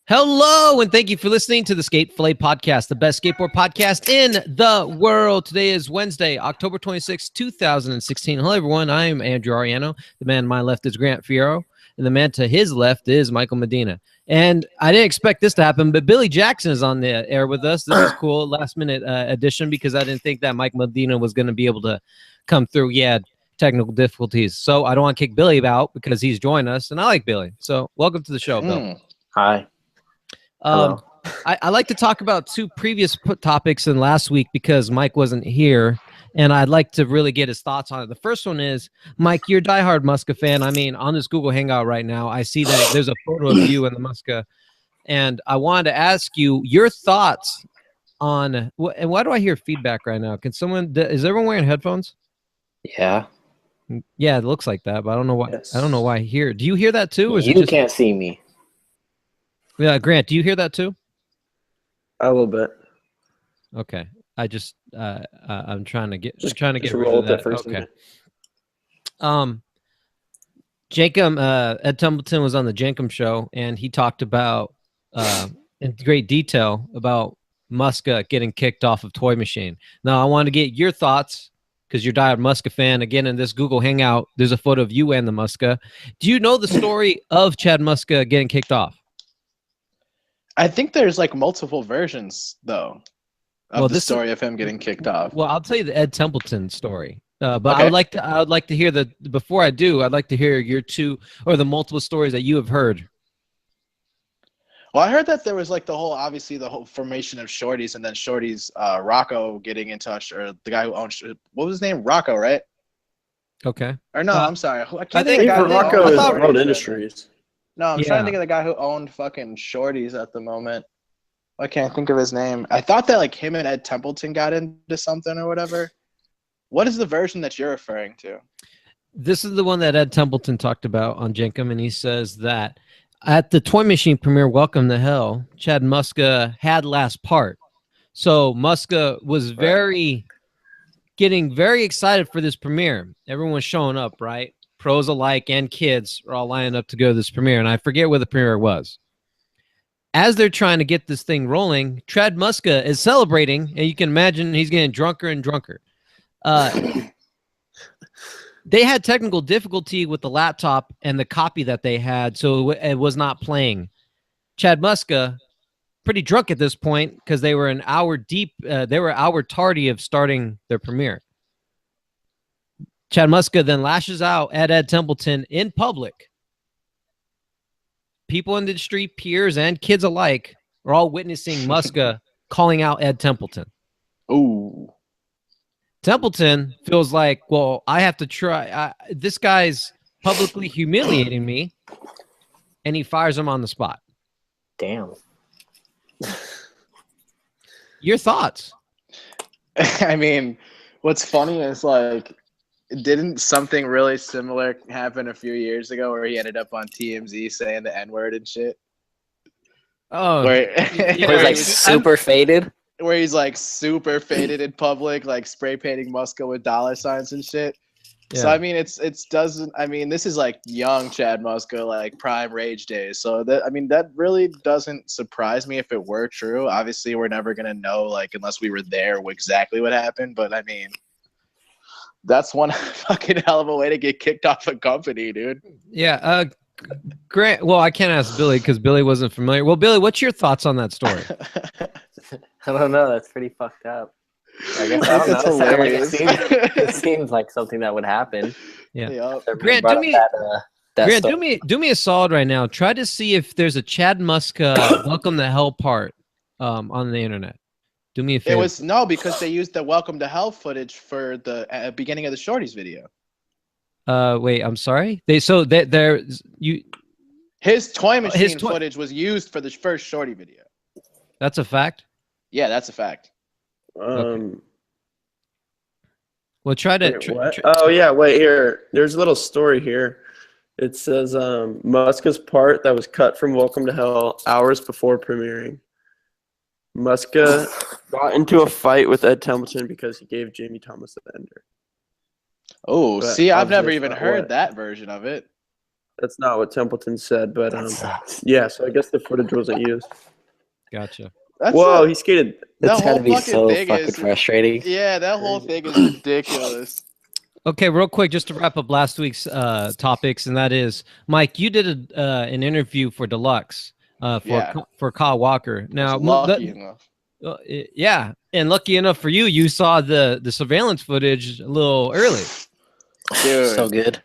Hello, and thank you for listening to the Fillet podcast, the best skateboard podcast in the world. Today is Wednesday, October 26, 2016. Hello, everyone. I am Andrew Ariano. The man to my left is Grant Fierro, and the man to his left is Michael Medina. And I didn't expect this to happen, but Billy Jackson is on the air with us. This is cool, last-minute addition, because I didn't think that Mike Medina was going to be able to come through. Yeah, technical difficulties. So I don't want to kick Billy out because he's joined us, and I like Billy. So welcome to the show, Bill. Hi. I like to talk about two previous topics in last week because Mike wasn't here, and I'd like to really get his thoughts on it. The first one is, Mike, you're a diehard Muska fan. I mean, on this Google Hangout right now, I see that there's a photo of you and the Muska, and I wanted to ask you your thoughts on, and why do I hear feedback right now? Can someone, is everyone wearing headphones? Yeah. Yeah, it looks like that, but I don't know why. Yes. I don't know why I hear. Do you hear that too? Or is You it just, can't see me. Yeah, Grant, do you hear that too? A little bit. Okay, I just I'm trying to get Just rid roll of with it that. for a Okay. second. Jacob Ed Templeton was on the Jankum show, and he talked about in great detail about Muska getting kicked off of Toy Machine. Now, I want to get your thoughts because you're a diehard Muska fan. Again, in this Google Hangout, there's a photo of you and the Muska. Do you know the story of Chad Muska getting kicked off? I think there's like multiple versions though of the story of him getting kicked off. Well, I'll tell you the Ed Templeton story. But Okay. I would like to hear before I do, I'd like to hear your two or the multiple stories that you have heard. Well, I heard that there was like the whole formation of Shorties, and then Shorties, Rocco getting in touch, or the guy who owned, what was his name? Rocco, right? Okay. Or no, I'm sorry. I can't I think think of the guy who Rocco owned is Shorties. Road Industries. No, I'm trying Yeah. to think of the guy who owned fucking Shorties at the moment. I can't think of his name. I thought that like him and Ed Templeton got into something or whatever. What is the version that you're referring to? This is the one that Ed Templeton talked about on Jenkum, and he says that at the Toy Machine premiere, Welcome to Hell, Chad Muska had last part. So Muska was getting very excited for this premiere. Everyone's showing up, right? Pros alike and kids are all lining up to go to this premiere, and I forget where the premiere was. As they're trying to get this thing rolling, Chad Muska is celebrating, and you can imagine he's getting drunker and drunker. They had technical difficulty with the laptop and the copy that they had, so it was not playing. Chad Muska, pretty drunk at this point because they were an hour deep. They were an hour tardy of starting their premiere. Chad Muska then lashes out at Ed Templeton in public. People in the street, peers and kids alike, are all witnessing Muska calling out Ed Templeton. Ooh. Templeton feels like, well, I have to try. This guy's publicly humiliating me, and he fires him on the spot. Damn. Your thoughts? I mean, what's funny is like, didn't something really similar happen a few years ago where he ended up on TMZ saying the N-word and shit? Oh, Where, It was like super faded. where he's like super faded in public, like spray painting Muska with dollar signs and shit. So yeah. I mean, this is like young Chad Muska, like prime rage days. So that really doesn't surprise me if it were true. Obviously, we're never gonna know, like, unless we were there, exactly what happened. But I mean, that's one fucking hell of a way to get kicked off a company, dude. Yeah. Grant. Well, I can't ask Billy because Billy wasn't familiar. Well, Billy, what's your thoughts on that story? I don't know. That's pretty fucked up. I guess I I think don't know. it's hilarious. It seems like something that would happen. Yeah. Yep. Grant, Brought do up me- that Grant, story. do me a solid right now. Try to see if there's a Chad Muska Welcome to Hell part on the internet. Do me a favor. It was because they used the Welcome to Hell footage for the beginning of the Shorties video. Wait, I'm sorry. His Toy Machine toy- footage was used for the first Shorty video. That's a fact. Yeah, that's a fact. Well, try to. Wait, what? Oh yeah, wait here. There's a little story here. It says Muska's part that was cut from Welcome to Hell hours before premiering. Muska got into a fight with Ed Templeton because he gave Jamie Thomas the ender. Oh, But see, I've never obviously even it's not heard what- that version of it. That's not what Templeton said, but That sucks. yeah. So I guess the footage wasn't used. Gotcha. Whoa, he skated. That's whole gotta be fucking so thing fucking is- frustrating. Yeah, that whole thing is ridiculous. Okay, real quick, just to wrap up last week's topics, and that is, Mike, you did an interview for Deluxe Yeah. for Kyle Walker. Now, Lucky enough. yeah, and lucky enough for you, you saw the surveillance footage a little early. Dude. So good.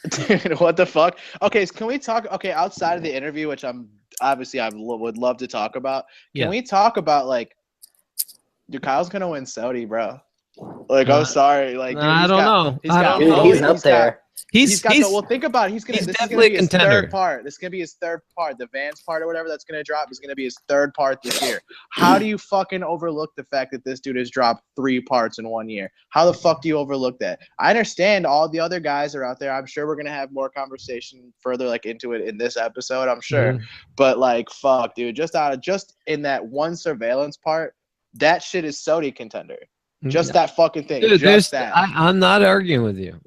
Dude, what the fuck? Okay, so can we talk? Okay, outside of the interview, which I would love to talk about. Can we talk about like, dude, Kyle's gonna win Saudi, bro. Like, I'm sorry, like, dude, I don't know. He's up there. He's well, think about it. This is definitely gonna be a his contender. third part. This is gonna be his third part. The Vans part or whatever that's gonna drop is gonna be his third part this year. How do you fucking overlook the fact that this dude has dropped 3 parts in 1 year? How the fuck do you overlook that? I understand all the other guys are out there. I'm sure we're gonna have more conversation further like into it in this episode. I'm sure, but like, fuck, dude, just in that one surveillance part, that shit is Saudi contender. Just that fucking thing. Dude, just that. I'm not arguing with you.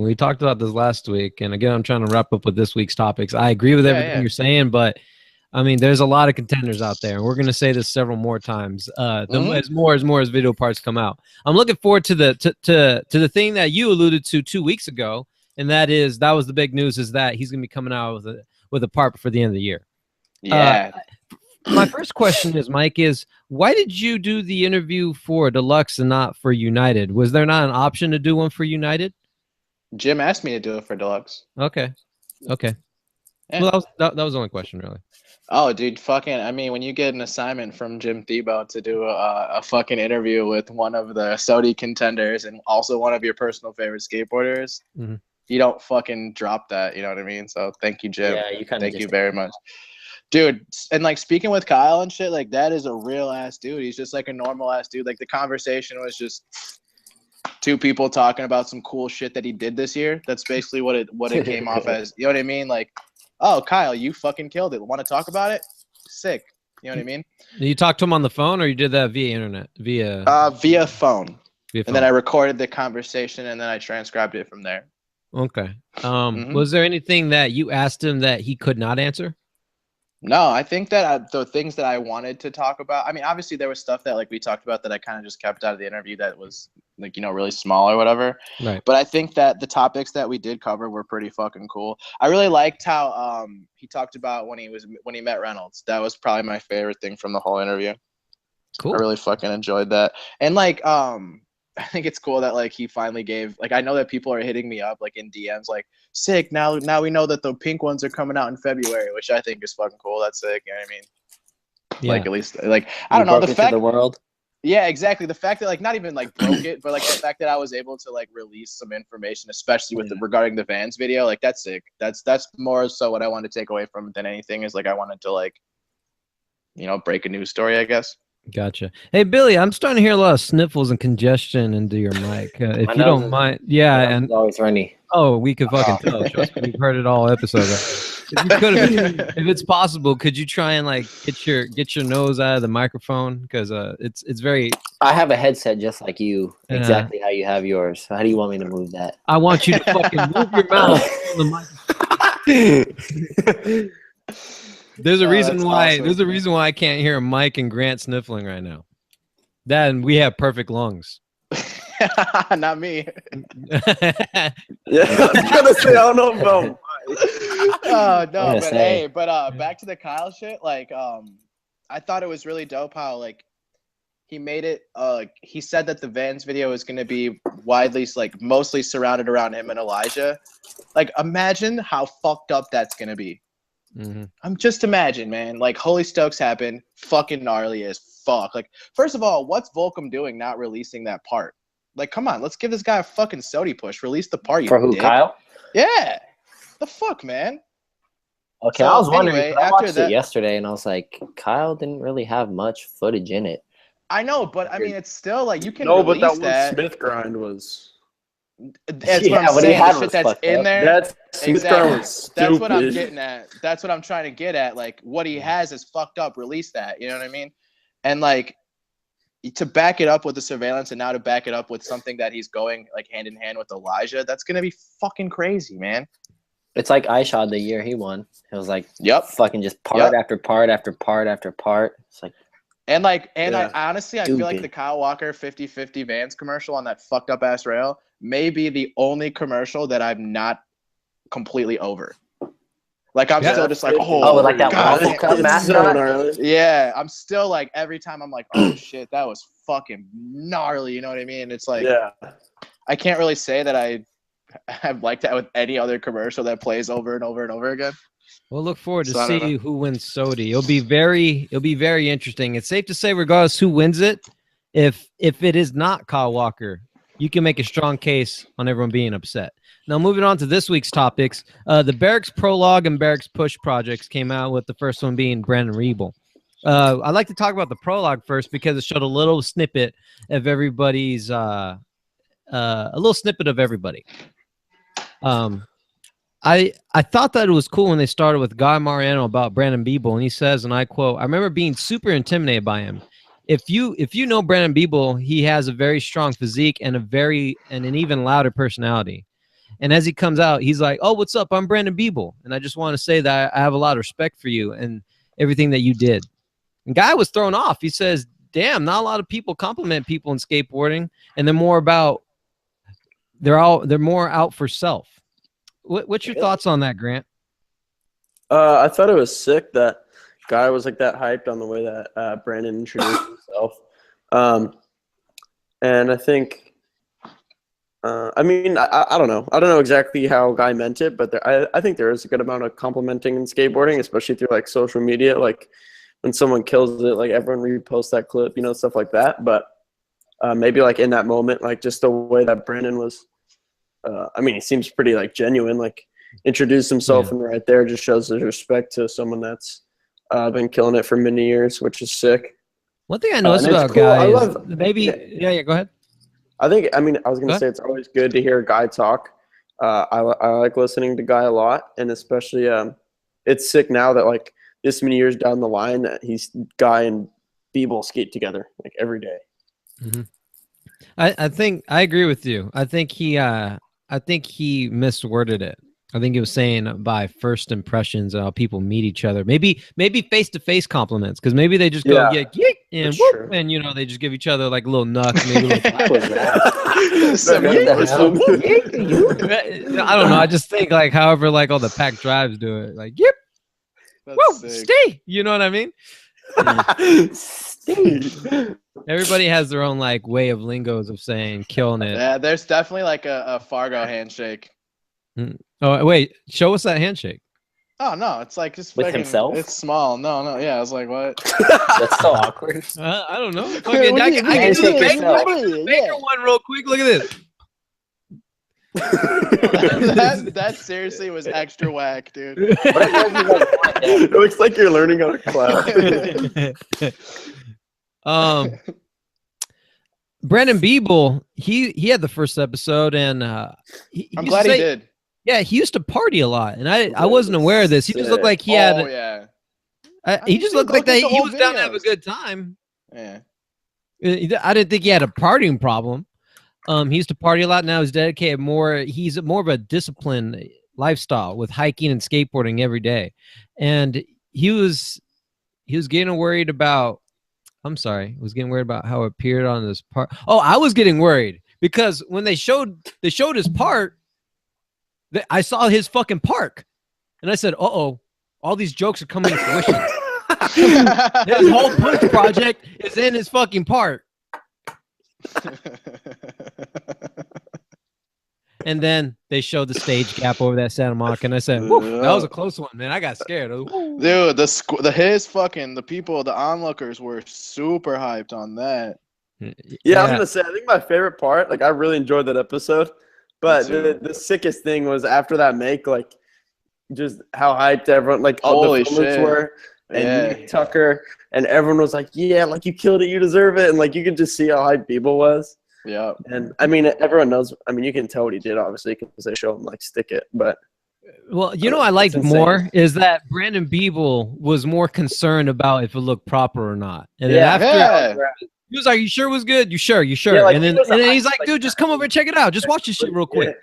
We talked about this last week, and again, I'm trying to wrap up with this week's topics. I agree with everything you're saying, but I mean, there's a lot of contenders out there, and we're going to say this several more times. As more video parts come out, I'm looking forward to the thing that you alluded to 2 weeks ago, and that was the big news, is that he's going to be coming out with a part for the end of the year. Yeah. My first question is, Mike, why did you do the interview for Deluxe and not for United? Was there not an option to do one for United? Jim asked me to do it for Deluxe. Okay. Yeah. Well, that was the only question, really. Oh, dude, fucking, I mean, when you get an assignment from Jim Thiebaud to do a fucking interview with one of the Saudi contenders and also one of your personal favorite skateboarders, you don't fucking drop that, you know what I mean? So thank you, Jim. Yeah, thank you very much. Dude, and like speaking with Kyle and shit, like that is a real ass dude. He's just like a normal ass dude. Like the conversation was just 2 people talking about some cool shit that he did this year. That's basically what it came off as. You know what I mean? Like, oh, Kyle, you fucking killed it. Want to talk about it? Sick. You know what I mean? You talked to him on the phone, or you did that via internet? Via phone. And then I recorded the conversation, and then I transcribed it from there. Okay. Was there anything that you asked him that he could not answer? No, I think that the things that I wanted to talk about, I mean, obviously there was stuff that like we talked about that I kind of just kept out of the interview that was like, you know, really small or whatever. Right. But I think that the topics that we did cover were pretty fucking cool. I really liked how he talked about when he met Reynolds. That was probably my favorite thing from the whole interview. Cool. I really fucking enjoyed that. And like I think it's cool that like he finally gave, like, I know that people are hitting me up like in DMs like, sick, now we know that the pink ones are coming out in February, which I think is fucking cool. That's sick, you know what I mean? Yeah. Like, at least like I don't know, the fact the world. Yeah, exactly. The fact that like not even like broke it, but like the fact that I was able to like release some information, especially with regarding the Vans video, like that's sick. That's more so what I wanted to take away from it than anything, is like I wanted to like, you know, break a news story, I guess. Gotcha. Hey, Billy, I'm starting to hear a lot of sniffles and congestion into your mic. If you don't mind, and always runny. Oh, we could fucking tell. Trust me, we've heard it all episode. If you could, if it's possible, could you try and like get your nose out of the microphone, because it's very. I have a headset just like you, exactly how you have yours. So how do you want me to move that? I want you to fucking move your mouth on the microphone. There's a reason why. Awesome. There's a reason why I can't hear Mike and Grant sniffling right now. Then we have perfect lungs. Not me. Yeah, I was gonna say, I don't know about. Oh no, but hey, back to the Kyle shit. Like, I thought it was really dope how like he made it. He said that the Vans video is gonna be widely, like, mostly surrounded around him and Elijah. Like, imagine how fucked up that's gonna be. I'm just imagine, man. Like, Holy Stokes happened, fucking gnarly as fuck. Like, first of all, what's Volcom doing not releasing that part? Like, come on, let's give this guy a fucking Saudi push. Release the part, you for who, dick. Kyle? Yeah, the fuck, man. Okay, so, I was wondering. Anyway, I watched it yesterday, and I was like, Kyle didn't really have much footage in it. I know, but I mean, it's still like you can. No, but that one Smith grind was. That's what I'm saying. The shit that's in there. That's exactly. That's what I'm getting at. That's what I'm trying to get at. Like, what he has is fucked up. Release that. You know what I mean? And like, to back it up with the surveillance, and now to back it up with something that he's going like hand in hand with Elijah, that's gonna be fucking crazy, man. It's like iShot the year he won. It was like, fucking just part after part after part after part. It's like, I honestly, I feel like the Kyle Walker 50-50 Vans commercial on that fucked up ass rail may be the only commercial that I'm not completely over. Like, I'm still just like, like that waffle cup mascot? Yeah, I'm still like, every time I'm like, oh shit, that was fucking gnarly. You know what I mean? It's like, I can't really say that I've liked that with any other commercial that plays over and over and over again. We'll look forward to see who wins SOTY. It'll be very interesting. It's safe to say, regardless who wins it, if it is not Kyle Walker, you can make a strong case on everyone being upset. Now, moving on to this week's topics, the Berrics Prologue and Berrics Push projects came out, with the first one being Brandon Biebel. I'd like to talk about the Prologue first because it showed a little snippet of everybody's a little snippet of everybody. I thought that it was cool when they started with Guy Mariano about Brandon Biebel, and he says, and I quote, "I remember being super intimidated by him. If you know Brandon Biebel, he has a very strong physique and an even louder personality. And as he comes out, he's like, 'Oh, what's up? I'm Brandon Biebel, and I just want to say that I have a lot of respect for you and everything that you did.'" And Guy was thrown off. He says, "Damn, not a lot of people compliment people in skateboarding, and they're more out for self." What's your thoughts on that, Grant? I thought it was sick that Guy was like that hyped on the way that Brandon introduced himself. And I think, I mean, I don't know. I don't know exactly how Guy meant it, but I think there is a good amount of complimenting in skateboarding, especially through like social media. Like when someone kills it, like everyone reposts that clip, you know, stuff like that. But maybe like in that moment, like just the way that Brandon was, I mean, he seems pretty like genuine, like introduced himself and right there just shows his respect to someone that's been killing it for many years, which is sick. One thing I noticed about Guy is go ahead. I was going to say it's always good to hear a Guy talk. I like listening to Guy a lot, and especially it's sick now that like this many years down the line that Guy and Biebel skate together like every day. Mm-hmm. I think I agree with you. I think he misworded it. I think he was saying by first impressions how people meet each other. Maybe face-to-face compliments, because maybe they just go yeek and whoop, and you know they just give each other like a little knuck. Maybe a little I don't know. I just think like however like all the pack drives do it, like yip, whoa, stay. You know what I mean? Everybody has their own like way of lingos of saying killing it. Yeah, there's definitely like a Fargo handshake. Oh wait, show us that handshake. Oh no, it's like just with fucking, himself. It's small. No, yeah. I was like, what? That's so awkward. I don't know. Okay, I can do the Baker one real quick. Look at this. that seriously was extra whack, dude. It looks like you're learning how to clap. Brandon Biebel, he had the first episode, and I'm glad he did. Yeah, he used to party a lot, and I wasn't aware of this. He just looked like he had. Oh yeah. He just looked like that. He was down to have a good time. Yeah. I didn't think he had a partying problem. He used to party a lot. Now he's dedicated more. He's more of a disciplined lifestyle with hiking and skateboarding every day, and he was getting worried about. I'm sorry, was getting worried about how it appeared on this part. Oh, I was getting worried because when they showed his part, I saw his fucking park, and I said, "Uh-oh, all these jokes are coming to fruition." His whole push project is in his fucking park. And then they showed the stage gap over that Santa Monica, and I said, "Woo, that was a close one, man. I got scared." Dude, the onlookers were super hyped on that. Yeah, I was gonna say, I think my favorite part, like I really enjoyed that episode, but the sickest thing was after that make, like just how hyped everyone, like all the filmers were, and Nick Tucker, and everyone was like, "Yeah, like you killed it, you deserve it," and like you could just see how hyped Biebel was. Yeah, and I mean, everyone knows. I mean, you can tell what he did, obviously, because they show him like stick it. But well, you know, I liked more is that Brandon Biebel was more concerned about if it looked proper or not. And then after he was like, "You sure it was good? You sure? You sure?" Yeah, like, and then he's like, "Dude, just come over and check it out. Just watch this shit real quick."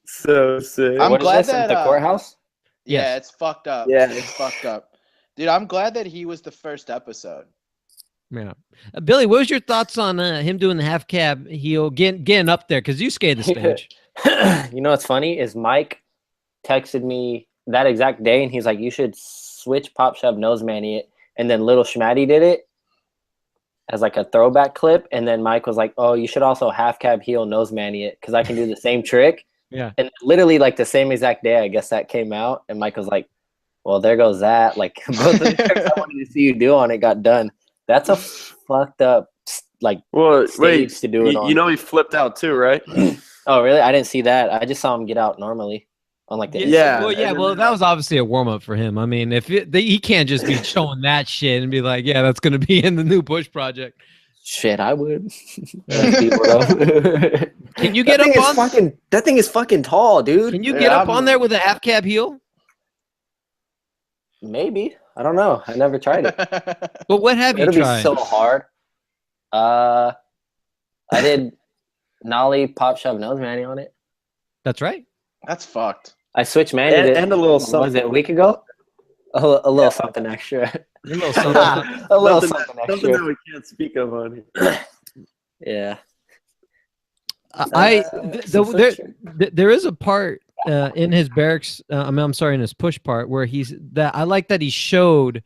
So sick. I'm What glad is this, that at the courthouse? Yeah, Yes. it's fucked up. Yeah. It's fucked up. Dude, I'm glad that he was the first episode. Yeah. Billy, what was your thoughts on him doing the half cab heel, getting up there? Because you skated the stage. You know what's funny is Mike texted me that exact day, and he's like, "You should switch pop shove nose manny it." And then Little Schmatty did it as like a throwback clip, and then Mike was like, "Oh, you should also half cab heel nose manny it because I can do the same trick." Yeah. And literally like the same exact day, I guess that came out, and Mike was like, "Well, there goes that." Like both of the tricks I wanted to see you do on it got done. That's a fucked up like stage to do it on. You know he flipped out too, right? Oh, really? I didn't see that. I just saw him get out normally on like the Yeah. Well, that was obviously a warm up for him. I mean, he can't just be showing that shit and be like, "Yeah, that's gonna be in the new Bush project." Shit, I would. Can you get up on? That thing is fucking tall, dude. Can you get up on there with a half cab heel? Maybe. I don't know. I never tried it. But what have you It'll tried? be so hard. I did nollie pop shove nose manny on it. That's right. That's fucked. I switched manny and a little was something. it a week ago? A little something extra. A little something. A little Something something that extra. we can't speak of on here. Yeah. There is a part in his Berrics. I'm sorry, in his push part where I like that he showed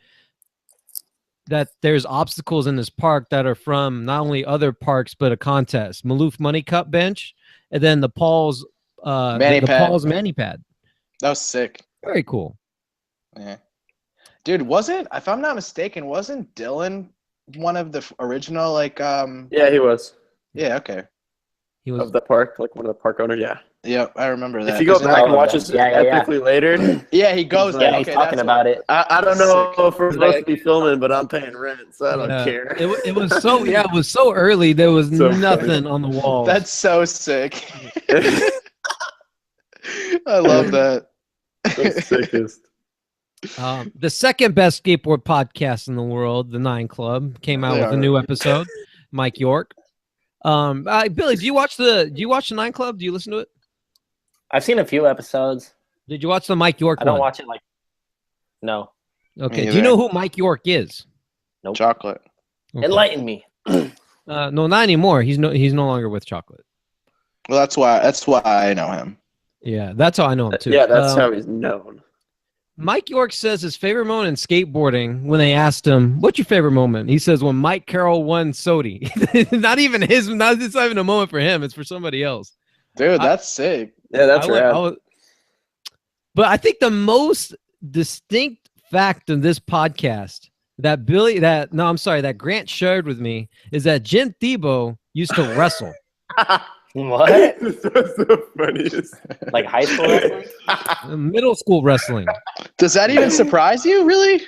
that there's obstacles in this park that are from not only other parks but a contest. Maloof Money Cup bench, and then the Paul's Paul's mani pad. That was sick. Very cool. Yeah. Dude, if I'm not mistaken, wasn't Dylan one of the original Yeah, he was. Yeah, okay. He was Of the park, like one of the park owners, yeah. Yeah, I remember that. If you go back and watch this epically later. Yeah, he goes there. Yeah, he's talking about it. I don't know if we're supposed to be filming, but I'm paying rent, so I don't care. It was so it was so early. There was So nothing on the wall. That's so sick. I love that. The sickest. The second best skateboard podcast in the world, the 9 Club, came out with a new episode. Mike York. Billy, do you watch the 9 Club? Do you listen to it? I've seen a few episodes. Did you watch the Mike York I don't one? watch it no. Okay. Do you know who Mike York is? Nope. Chocolate. Okay. Enlighten me. No, not anymore. He's no longer with Chocolate. Well, that's why I know him. Yeah, that's how I know him too. Yeah, that's how he's known. Mike York says his favorite moment in skateboarding, when they asked him, "What's your favorite moment?" He says, "When Mike Carroll won Sodi." It's not even a moment for him. It's for somebody else. Dude, that's sick. Yeah, that's right. But I think the most distinct fact of this podcast that Grant shared with me is that Jim Thiebaud used to wrestle. What? This was the funniest. Like high school wrestling? Middle school wrestling. Does that even surprise you, really?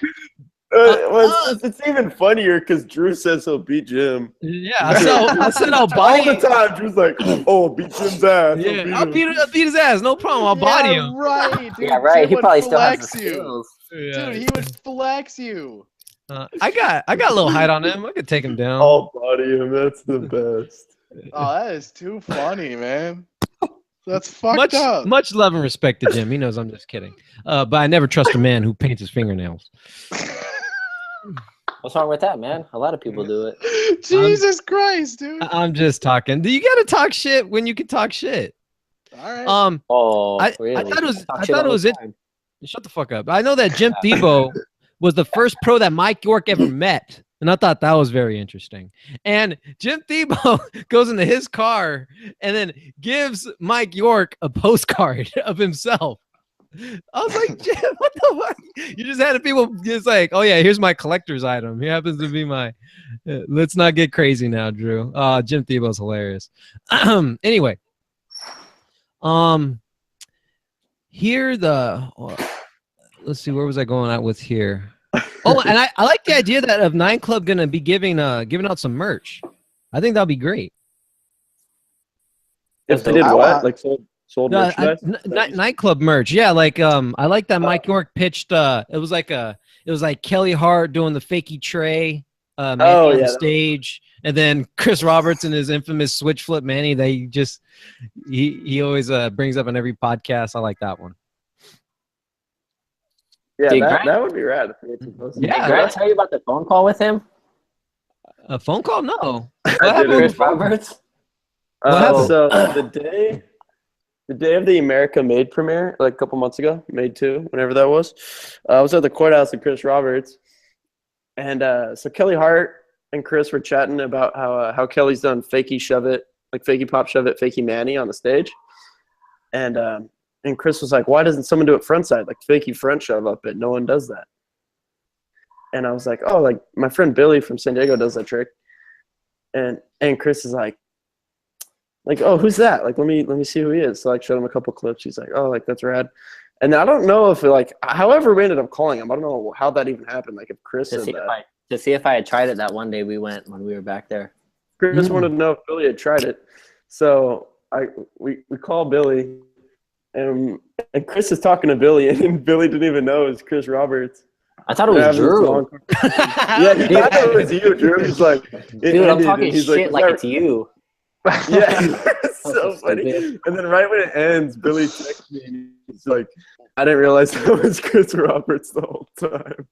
It's even funnier because Drew says he'll beat Jim. Yeah, I said I'll body all the time. Drew's like, "Oh, beat Jim's ass." Yeah, I'll beat his ass. No problem. I'll body him. Right. Dude, Yeah, right. Jim He would probably still has the flex you. skills. Yeah. Dude, he would flex you. I got a little height on him. I could take him down. I'll body him. That's the best. Oh, that is too funny, man. That's fucked up. Much love and respect to Jim. He knows I'm just kidding. But I never trust a man who paints his fingernails. What's wrong with that, man? A lot of people do it. Jesus Christ, dude. I'm just talking. You got to talk shit when you can talk shit. All right. Really? I thought it was it. Shut the fuck up. I know that Jim Thiebaud was the first pro that Mike York ever met. And I thought that was very interesting. And Jim Thiebaud goes into his car and then gives Mike York a postcard of himself. I was like, Jim, what the fuck? You just had people just like, oh yeah, here's my collector's item. He happens to be my. Let's not get crazy now, Drew. Jim Thiebaud's hilarious. Anyway, let's see, where was I going out with here? Oh, and I like the idea that of 9 Club gonna be giving out some merch. I think that'll be great. If they did what? Like sold merchandise? 9 Club merch. Yeah, like I like that Mike York pitched it was like Kelly Hart doing the fakey tray Manny on the stage, and then Chris Roberts and his infamous switch flip Manny. They just he always brings up on every podcast. I like that one. Yeah, that would be rad. Yeah, did Grant tell you about the phone call with him? A phone call? No. What happened with Chris Roberts? So the day of the America Made premiere, like a couple months ago, Made 2, whenever that was, I was at the courthouse with Chris Roberts, and so Kelly Hart and Chris were chatting about how Kelly's done fakey shove it, like fakey pop shove it, fakey Manny on the stage, and Chris was like, "Why doesn't someone do it front side, like fakey front shove up it? No one does that." And I was like, "Oh, like my friend Billy from San Diego does that trick," and Chris is like, "Oh, who's that? Like, let me see who he is." So I showed him a couple clips. He's like, "Oh, like that's rad." And I don't know if however we ended up calling him, I don't know how that even happened. Like if Chris said that. To see if I had tried it that one day we went when we were back there. Chris wanted to know if Billy had tried it. So we call Billy, and Chris is talking to Billy, and Billy didn't even know it was Chris Roberts. I thought it was Drew. Yeah, he thought it was you, Drew. He's like, dude, I'm talking shit like it's you. Yeah, it's so funny. And then right when it ends, Billy texts me, and he's like, "I didn't realize that was Chris Roberts the whole time."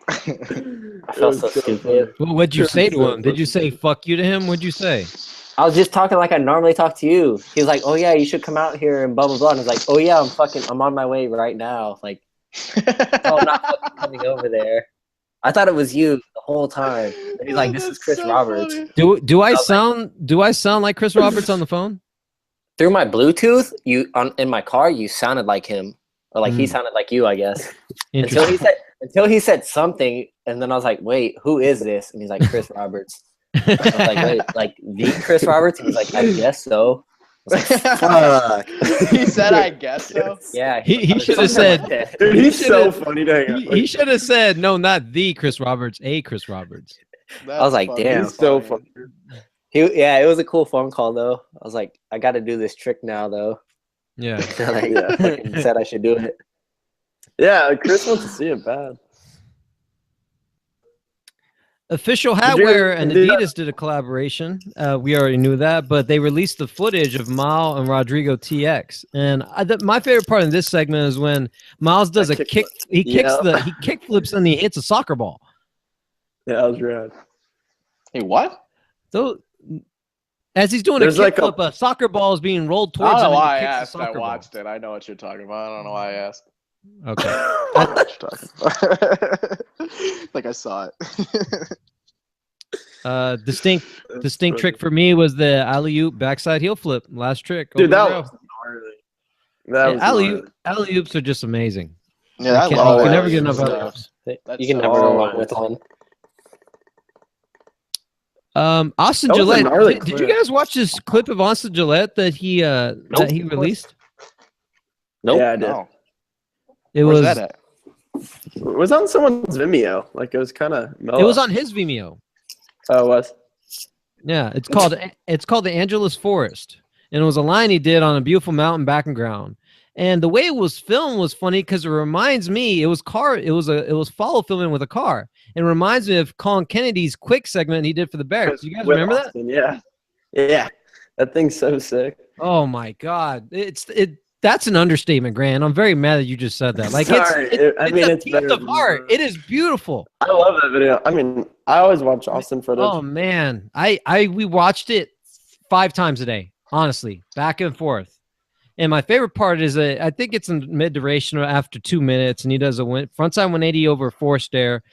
I felt so stupid. Well, what'd you say to him? Did you say "fuck you" to him? What'd you say? I was just talking like I normally talk to you. He was like, "Oh yeah, you should come out here and blah blah blah." And I was like, "Oh yeah, I'm on my way right now." Like, oh, I'm not fucking coming over there. I thought it was you the whole time. And he's like, "This is Chris Roberts." Funny. Do I sound like Chris Roberts on the phone? Through my Bluetooth, in my car, you sounded like him, or like he sounded like you, I guess. Until he said something, and then I was like, "Wait, who is this?" And he's like, "Chris Roberts." I was like, "Wait, like the Chris Roberts?" And he's like, "I guess so." I was like, "Fuck." He said, "I guess so." Yeah, he should have said. Like Dude, he's so funny to hang out with. He should have said, "No, not the Chris Roberts, a Chris Roberts." I was like, "Damn." He's so funny. It was a cool phone call though. I was like, "I got to do this trick now, though." Yeah. Said I should do it. Yeah, Chris wants to see it bad. Official Hatwear and Adidas did a collaboration. We already knew that, but they released the footage of Mal and Rodrigo TX. And my favorite part of this segment is when Miles does a kick. He kick flips and he hits a soccer ball. Yeah, that was rad. Hey, what? So as he's doing a kickflip, a soccer ball is being rolled towards him. I don't know why I asked. I watched it. I know what you're talking about. I don't know why I asked. Okay. I know what you're talking about. Like I saw it. Distinct trick for me was the alley-oop backside heel flip. Last trick. Dude, that was gnarly. Alley-oops are just amazing. Yeah, you can never get enough alley-oops. You can never go wrong with one. Austin Gillette. Did you guys watch this clip of Austin Gillette that he released? Nope. Yeah, I did. No. Where's that at? It was on someone's Vimeo. Like it was kind of mellow. It was on his Vimeo. Oh, it was. Yeah, it's called the Angeles Forest, and it was a line he did on a beautiful mountain background. And the way it was filmed was funny because it reminds me it was follow filming with a car. It reminds me of Colin Kennedy's quick segment he did for the Berrics. You guys remember Austin, that? Yeah, that thing's so sick. Oh my god, that's an understatement, Grant. I'm very mad that you just said that. Like, it's better of art. It is beautiful. I love that video. I mean, I always watch Austin footage. Oh man, we watched it 5 times a day, honestly, back and forth. And my favorite part is I think it's in mid duration or after 2 minutes, and he does a frontside 180 over a 4-stair.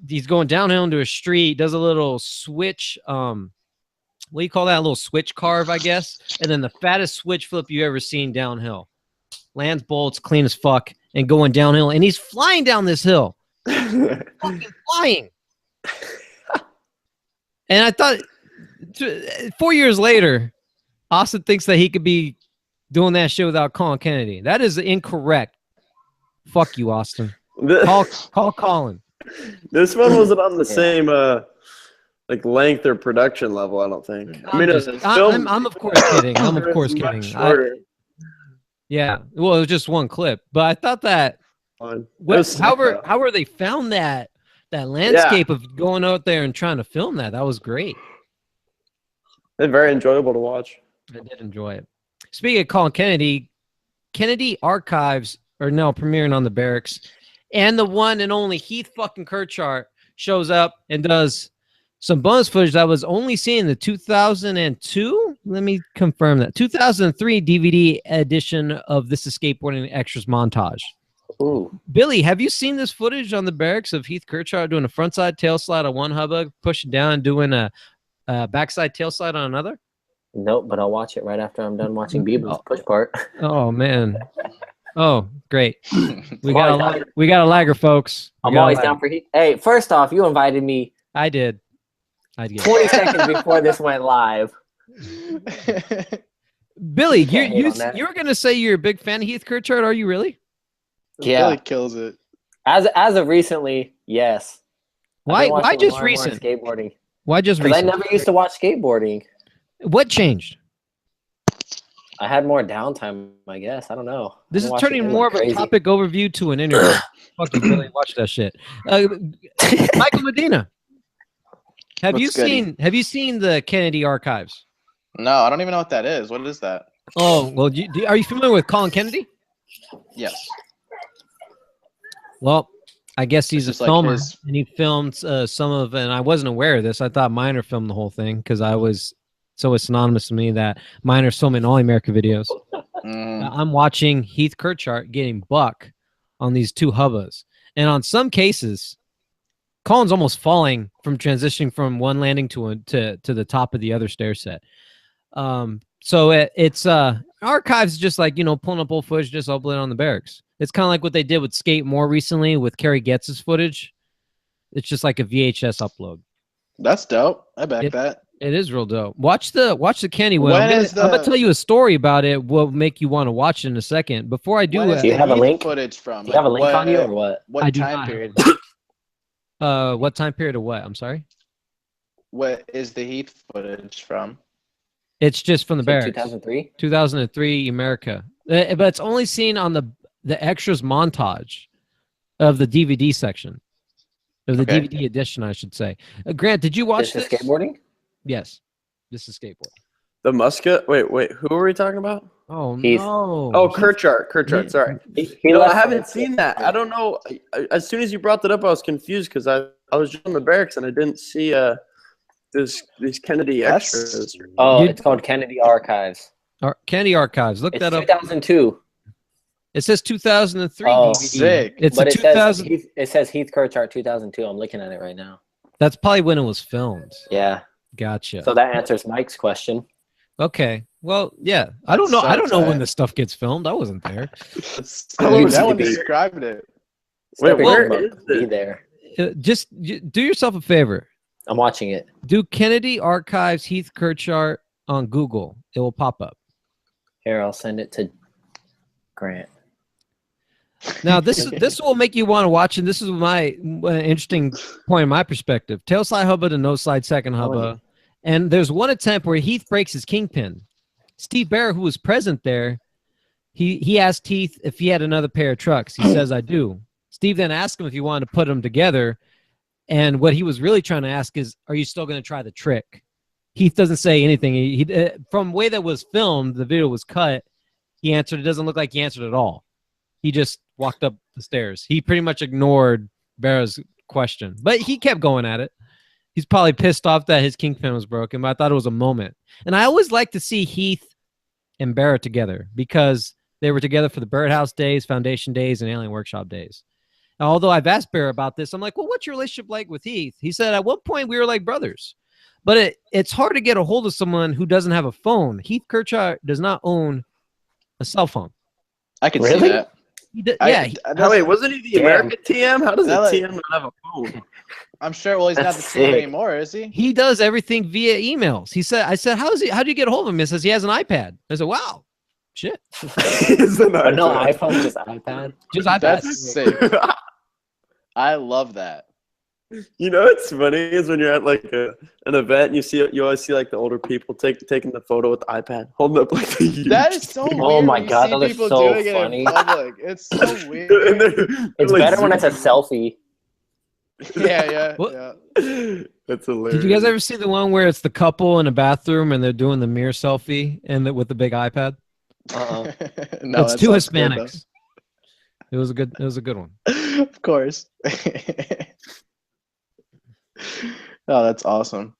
He's going downhill into a street, does a little switch. What do you call that? A little switch carve, I guess. And then the fattest switch flip you ever seen downhill. Lands bolts, clean as fuck, and going downhill. And he's flying down this hill. Fucking flying. And I thought 4 years later, Austin thinks that he could be doing that shit without Colin Kennedy. That is incorrect. Fuck you, Austin. Call Colin. This one wasn't on the same like length or production level, I don't think. I'm of course kidding. I'm of course kidding. Yeah. Well, it was just one clip, but I thought that however they found that that landscape of going out there and trying to film that was great. They're very enjoyable to watch. I did enjoy it. Speaking of Colin Kennedy Archives are now premiering on the Berrics, and the one and only Heath fucking Kirchart shows up and does some bonus footage that was only seen in the 2002. Let me confirm that 2003 DVD edition of This is Skateboarding Extras montage. Ooh. Billy, have you seen this footage on the Berrics of Heath Kirchart doing a frontside tail slide on one hubbub, pushing down and doing a backside tail slide on another? Nope, but I'll watch it right after I'm done watching Biebels push part. Oh man. Oh, great. We got a lagger, folks. I'm always down for Heath. Hey, first off, you invited me. I did. 20 seconds before this went live. Billy, you were gonna say you're a big fan of Heath Kirchart. Are you really? Yeah, Billy kills it. As of recently, yes. Why just recent? Skateboarding. Why just Because I recent? never used to watch skateboarding. What changed? I had more downtime, I guess. I don't know. This is turning more of a topic overview to an interview. Fucking Billy, watch that shit. Michael Medina, have you seen the Kennedy Archives? No, I don't even know what that is. What is that? Oh well, are you familiar with Colin Kennedy? Yes. Well, I guess he's a It's like filmer, his- and he filmed some of, and I wasn't aware of this. I thought Miner filmed the whole thing because so it's synonymous to me that Miner's filming all America videos. I'm watching Heath Kirchart getting buck on these two hubbas, and on some cases, Colin's almost falling from transitioning from one landing to the top of the other stair set. So it's Archives, just like, pulling up old footage, just upload it on the Berrics. It's kind of like what they did with Skate more recently with Kerry Getz's footage. It's just like a VHS upload. That's dope. I back that. It is real dope. Watch the Kenny one. I'm When gonna tell you a story about it. Will make you want to watch it in a second. Before I do Do you have a link? Footage from? Do you have a link on you or what? What I do time not. period? What time period of what? I'm sorry. What is the Heath footage from? It's just from the Berrics. 2003? 2003 America. But it's only seen on the extras montage of the DVD section. Of the DVD edition, I should say. Grant, did you watch This this? is skateboarding? Yes. This is skateboard. The Muscat. Wait. Who are we talking about? Oh, Heath. no. Oh, Kirchart. Sorry. He No, I left haven't on- seen that. I don't know. As soon as you brought that up, I was confused because I was just on the Berrics and I didn't see these Kennedy extras. Oh, Dude. it's called Kennedy Archives. Kennedy Archives. Look It's that up. 2002. It says 2003 Oh, DVD. sick. It's But a it 2000. says Heath Kirchart 2002. I'm looking at it right now. That's probably when it was filmed. Yeah. Gotcha. So that answers Mike's question. Okay. Well, yeah. I don't know. So I don't know when tight. this stuff gets filmed. I wasn't there. That one described it. Wait, Stepping where up, is be it? there. Just do yourself a favor. I'm watching it. Do Kennedy Archives Heath Kirchart on Google. It will pop up. Here, I'll send it to Grant. Now, this will make you want to watch, and this is my interesting point in my perspective. Tail slide hubba to no slide second hubba. And there's one attempt where Heath breaks his kingpin. Steve Barrett, who was present there, he asked Heath if he had another pair of trucks. He says, I do. Steve then asked him if he wanted to put them together. And what he was really trying to ask is, are you still going to try the trick? Heath doesn't say anything. He from the way that was filmed, the video was cut, he answered, it doesn't look like he answered at all. He just walked up the stairs. He pretty much ignored Barra's question, but he kept going at it. He's probably pissed off that his kingpin was broken, but I thought it was a moment. And I always like to see Heath and Barra together because they were together for the Birdhouse days, Foundation days, and Alien Workshop days. And although I've asked Barra about this, I'm like, well, what's your relationship like with Heath? He said, at one point we were like brothers. But it's hard to get a hold of someone who doesn't have a phone. Heath Kirchart does not own a cell phone. I can Really? see that. Wait, wasn't he the Damn. American TM? How does a That, like- TM not have a phone? I'm sure. Well, he's not the That's team sick. anymore, is he? He does everything via emails. I said, how do you get a hold of him? He says he has an iPad. I said, wow, shit. But no iPhone, just iPad. Just iPad. That's sick. I love that. You know what's funny is when you're at like an event and you always see like the older people taking the photo with the iPad, holding up like the huge That is so thing. weird. Oh my when you God, see those are people so doing it funny. in public. It's so weird. And they're It's like better when it's a zooming. selfie. Yeah. What? Yeah. That's hilarious. Did you guys ever see the one where it's the couple in a bathroom and they're doing the mirror selfie and with the big iPad? Uh-uh. No, It's that two sounds good, Hispanics. It was a good one. though. Of course. Oh, that's awesome.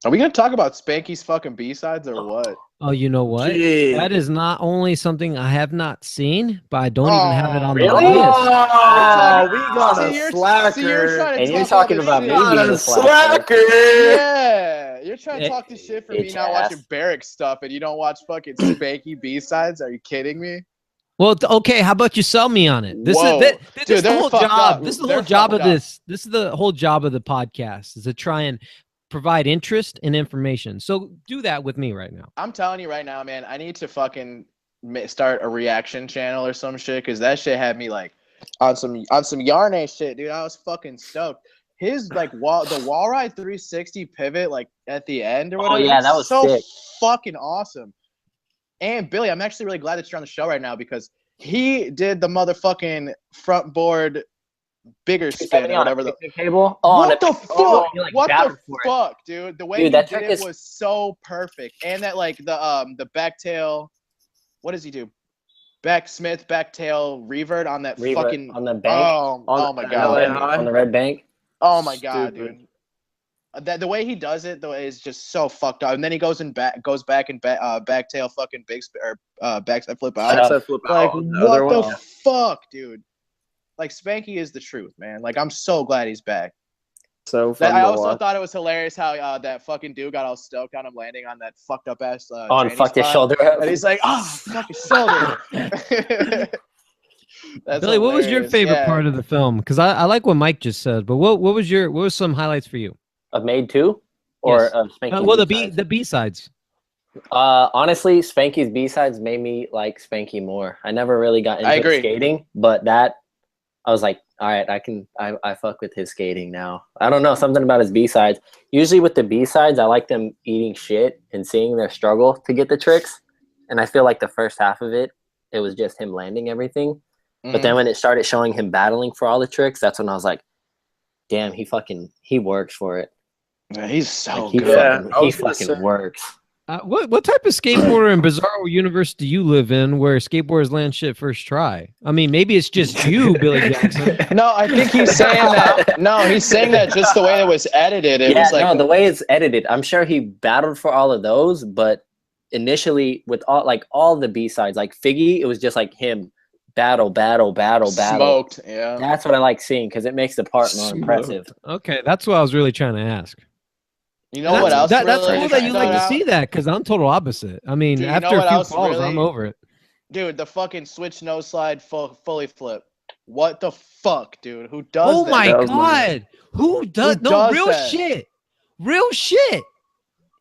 Are we gonna talk about Spanky's fucking B-sides or what? Oh, you know what? Gee. That is not only something I have not seen, but I don't even have it on really? the list. Oh, we got See, a you're slacker. trying to And you're talk all talking this about shit. me being Got the a slacker. Yeah, you're trying to talk this shit for me Bitch not ass. watching Berrics stuff, and you don't watch fucking Spanky B-sides. Are you kidding me? Well, okay. How about you sell me on it? This Whoa. is this Dude, is the they're whole fucked job. up. This is the They're whole job of fucked up. this. This is the whole job of the podcast is to try and provide interest and information. So do that with me right now. I'm telling you right now, man. I need to fucking start a reaction channel or some shit because that shit had me like on some Yarn shit, dude. I was fucking stoked. His like the wall ride 360 pivot like at the end or whatever. yeah, that was so sick. fucking awesome. And Billy, I'm actually really glad that you're on the show right now because he did the motherfucking front board bigger spin or whatever. The table. Oh, What the fuck? he, like, What the battled for it. fuck, dude? The way Dude, he that did trick it is- was so perfect. And that like the back tail, what does he do? Back Smith, back tail revert on that Revert fucking on the bank. Oh my on god. the red- on the red bank. Oh my god, Stupid. dude. That the way he does it though is just so fucked up. And then he goes back and back tail fucking big backside flip out. Backside flip Like out on the other what one. the fuck, dude? Like Spanky is the truth, man. Like I'm so glad he's back. So fun I to also watch. thought it was hilarious how that fucking dude got all stoked on him landing on that fucked up ass. On tranny fucked his spot. shoulder up. And he's like, oh, fuck his shoulder. That's Billy, what was your hilarious. favorite Yeah. part of the film? Because I like what Mike just said, but what was some highlights for you? Of Made 2? Or Yes. of Spanky's Well, B-sides? the B-sides. Honestly, Spanky's B-sides made me like Spanky more. I never really got I into agree. skating, but that I was like, all right, I fuck with his skating now. I don't know, something about his B-sides. Usually with the B-sides, I like them eating shit and seeing their struggle to get the tricks. And I feel like the first half of it was just him landing everything. But then when it started showing him battling for all the tricks, that's when I was like, damn, he works for it. Yeah, he's so Like, he good. Yeah, I he was gonna fucking say- works. What type of skateboarder in Bizarro universe do you live in where skateboarders land shit first try? I mean, maybe it's just you, Billy Jackson. No, I think he's saying that. No, he's saying that just the way it was edited. It Yeah, was like no, the way it's edited, I'm sure he battled for all of those, but initially with all the B-sides, like Figgy, it was just like him battle. smoked. Yeah. That's what I like seeing because it makes the part more Smoked. impressive. Okay, that's what I was really trying to ask. You know what else? That's really cool that you stood like to out? see that because I'm total opposite. I mean, Dude, you know after a what few else falls, really- I'm over it. Dude, the fucking switch nose slide fully flip. What the fuck, dude? Who does Oh that? my That was god, who does? Who No, does real that? shit, real shit.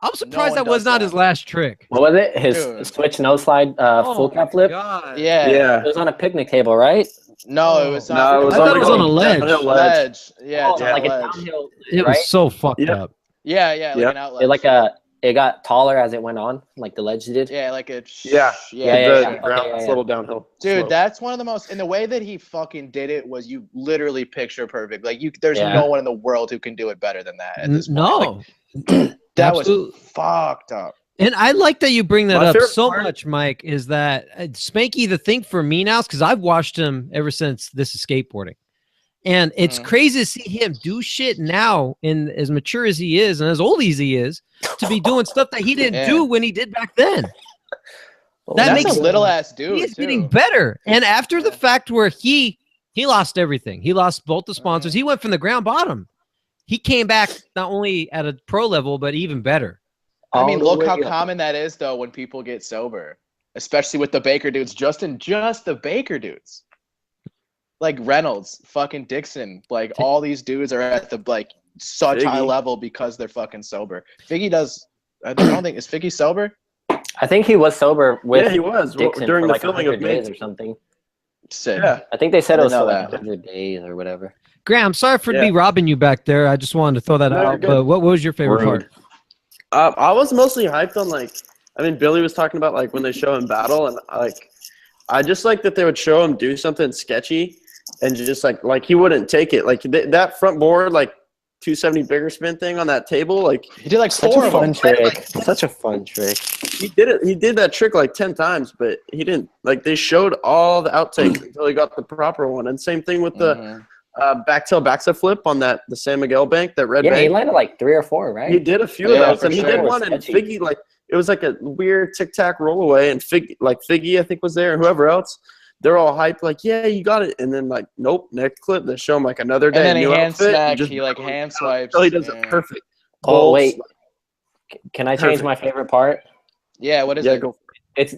I'm surprised one that was does not that. his last trick. What was it? His Dude. switch no slide full cap flip? God. Yeah. Yeah. It was on a picnic table, right? No, it was No, not. it was I thought it was on a the ledge. downhill ledge. Yeah, Oh, it's on like a a ledge. downhill, It right? was so fucked Yeah. up. Yeah, like Yep. an outlet. It got taller as it went on, like the ledge did. Yeah, like a Yeah. Yeah, the yeah. ground, Okay, yeah. little downhill. Dude, slope. that's one of the most. And the way that he fucking did it was you literally picture perfect. Like there's Yeah. no one in the world who can do it better than that. At this point. Like, No, that absolutely. was fucked up. And I like that you bring that My up favorite so part- much, Mike, is that Spanky, the thing for me now is because I've watched him ever since this is skateboarding. And it's Mhm. crazy to see him do shit now, and as mature as he is and as old as he is, to be doing stuff that he didn't Yeah. do when he did back then. That That's makes a little ass dude. He's too. getting better. And after the fact where he lost everything, he lost both the sponsors. He went from the ground bottom. He came back not only at a pro level, but even better. I mean, All the look how way up. common that is though when people get sober, especially with the Baker dudes. Just the Baker dudes, like Reynolds, fucking Dixon, like all these dudes are at the like such high Figgy. level because they're fucking sober. Figgy does. I don't think is Figgy sober. I think he was sober with Yeah, he was Dixon during for the like filming 100 of days Made. or something. Sick. Yeah. I think they said I it was didn't for know like that. 100 days or whatever. Graham, sorry for me robbing you back there. I just wanted to throw that No, you're out. good. But what was your favorite Rude. part? I was mostly hyped on Billy was talking about like when they show him battle, and I just like that they would show him do something sketchy, and just like he wouldn't take it. Like that front board, like 270 bigger spin thing on that table, like He did like Such four a of fun them. trick. Such a fun trick. he did it. He did that trick like 10 times, but he didn't. Like they showed all the outtakes until he got the proper one. And same thing with the backside flip on the San Miguel bank, that red Yeah, he bank. landed like 3 or 4, right? He did a few Yeah, of those, for and he sure. did one in Sketchy. Figgy. Like it was like a weird tic tac roll away, and Figgy I think was there, and whoever else. They're all hyped, like, yeah, you got it. And then, like, nope, next clip, they show him, like, another day. And then he new hand outfit, smack, just he like hand until swipes. he does it Yeah. perfect. Oh, Bolts, wait. Can I change Perfect. my favorite part? Yeah, what is Yeah, it? go. It's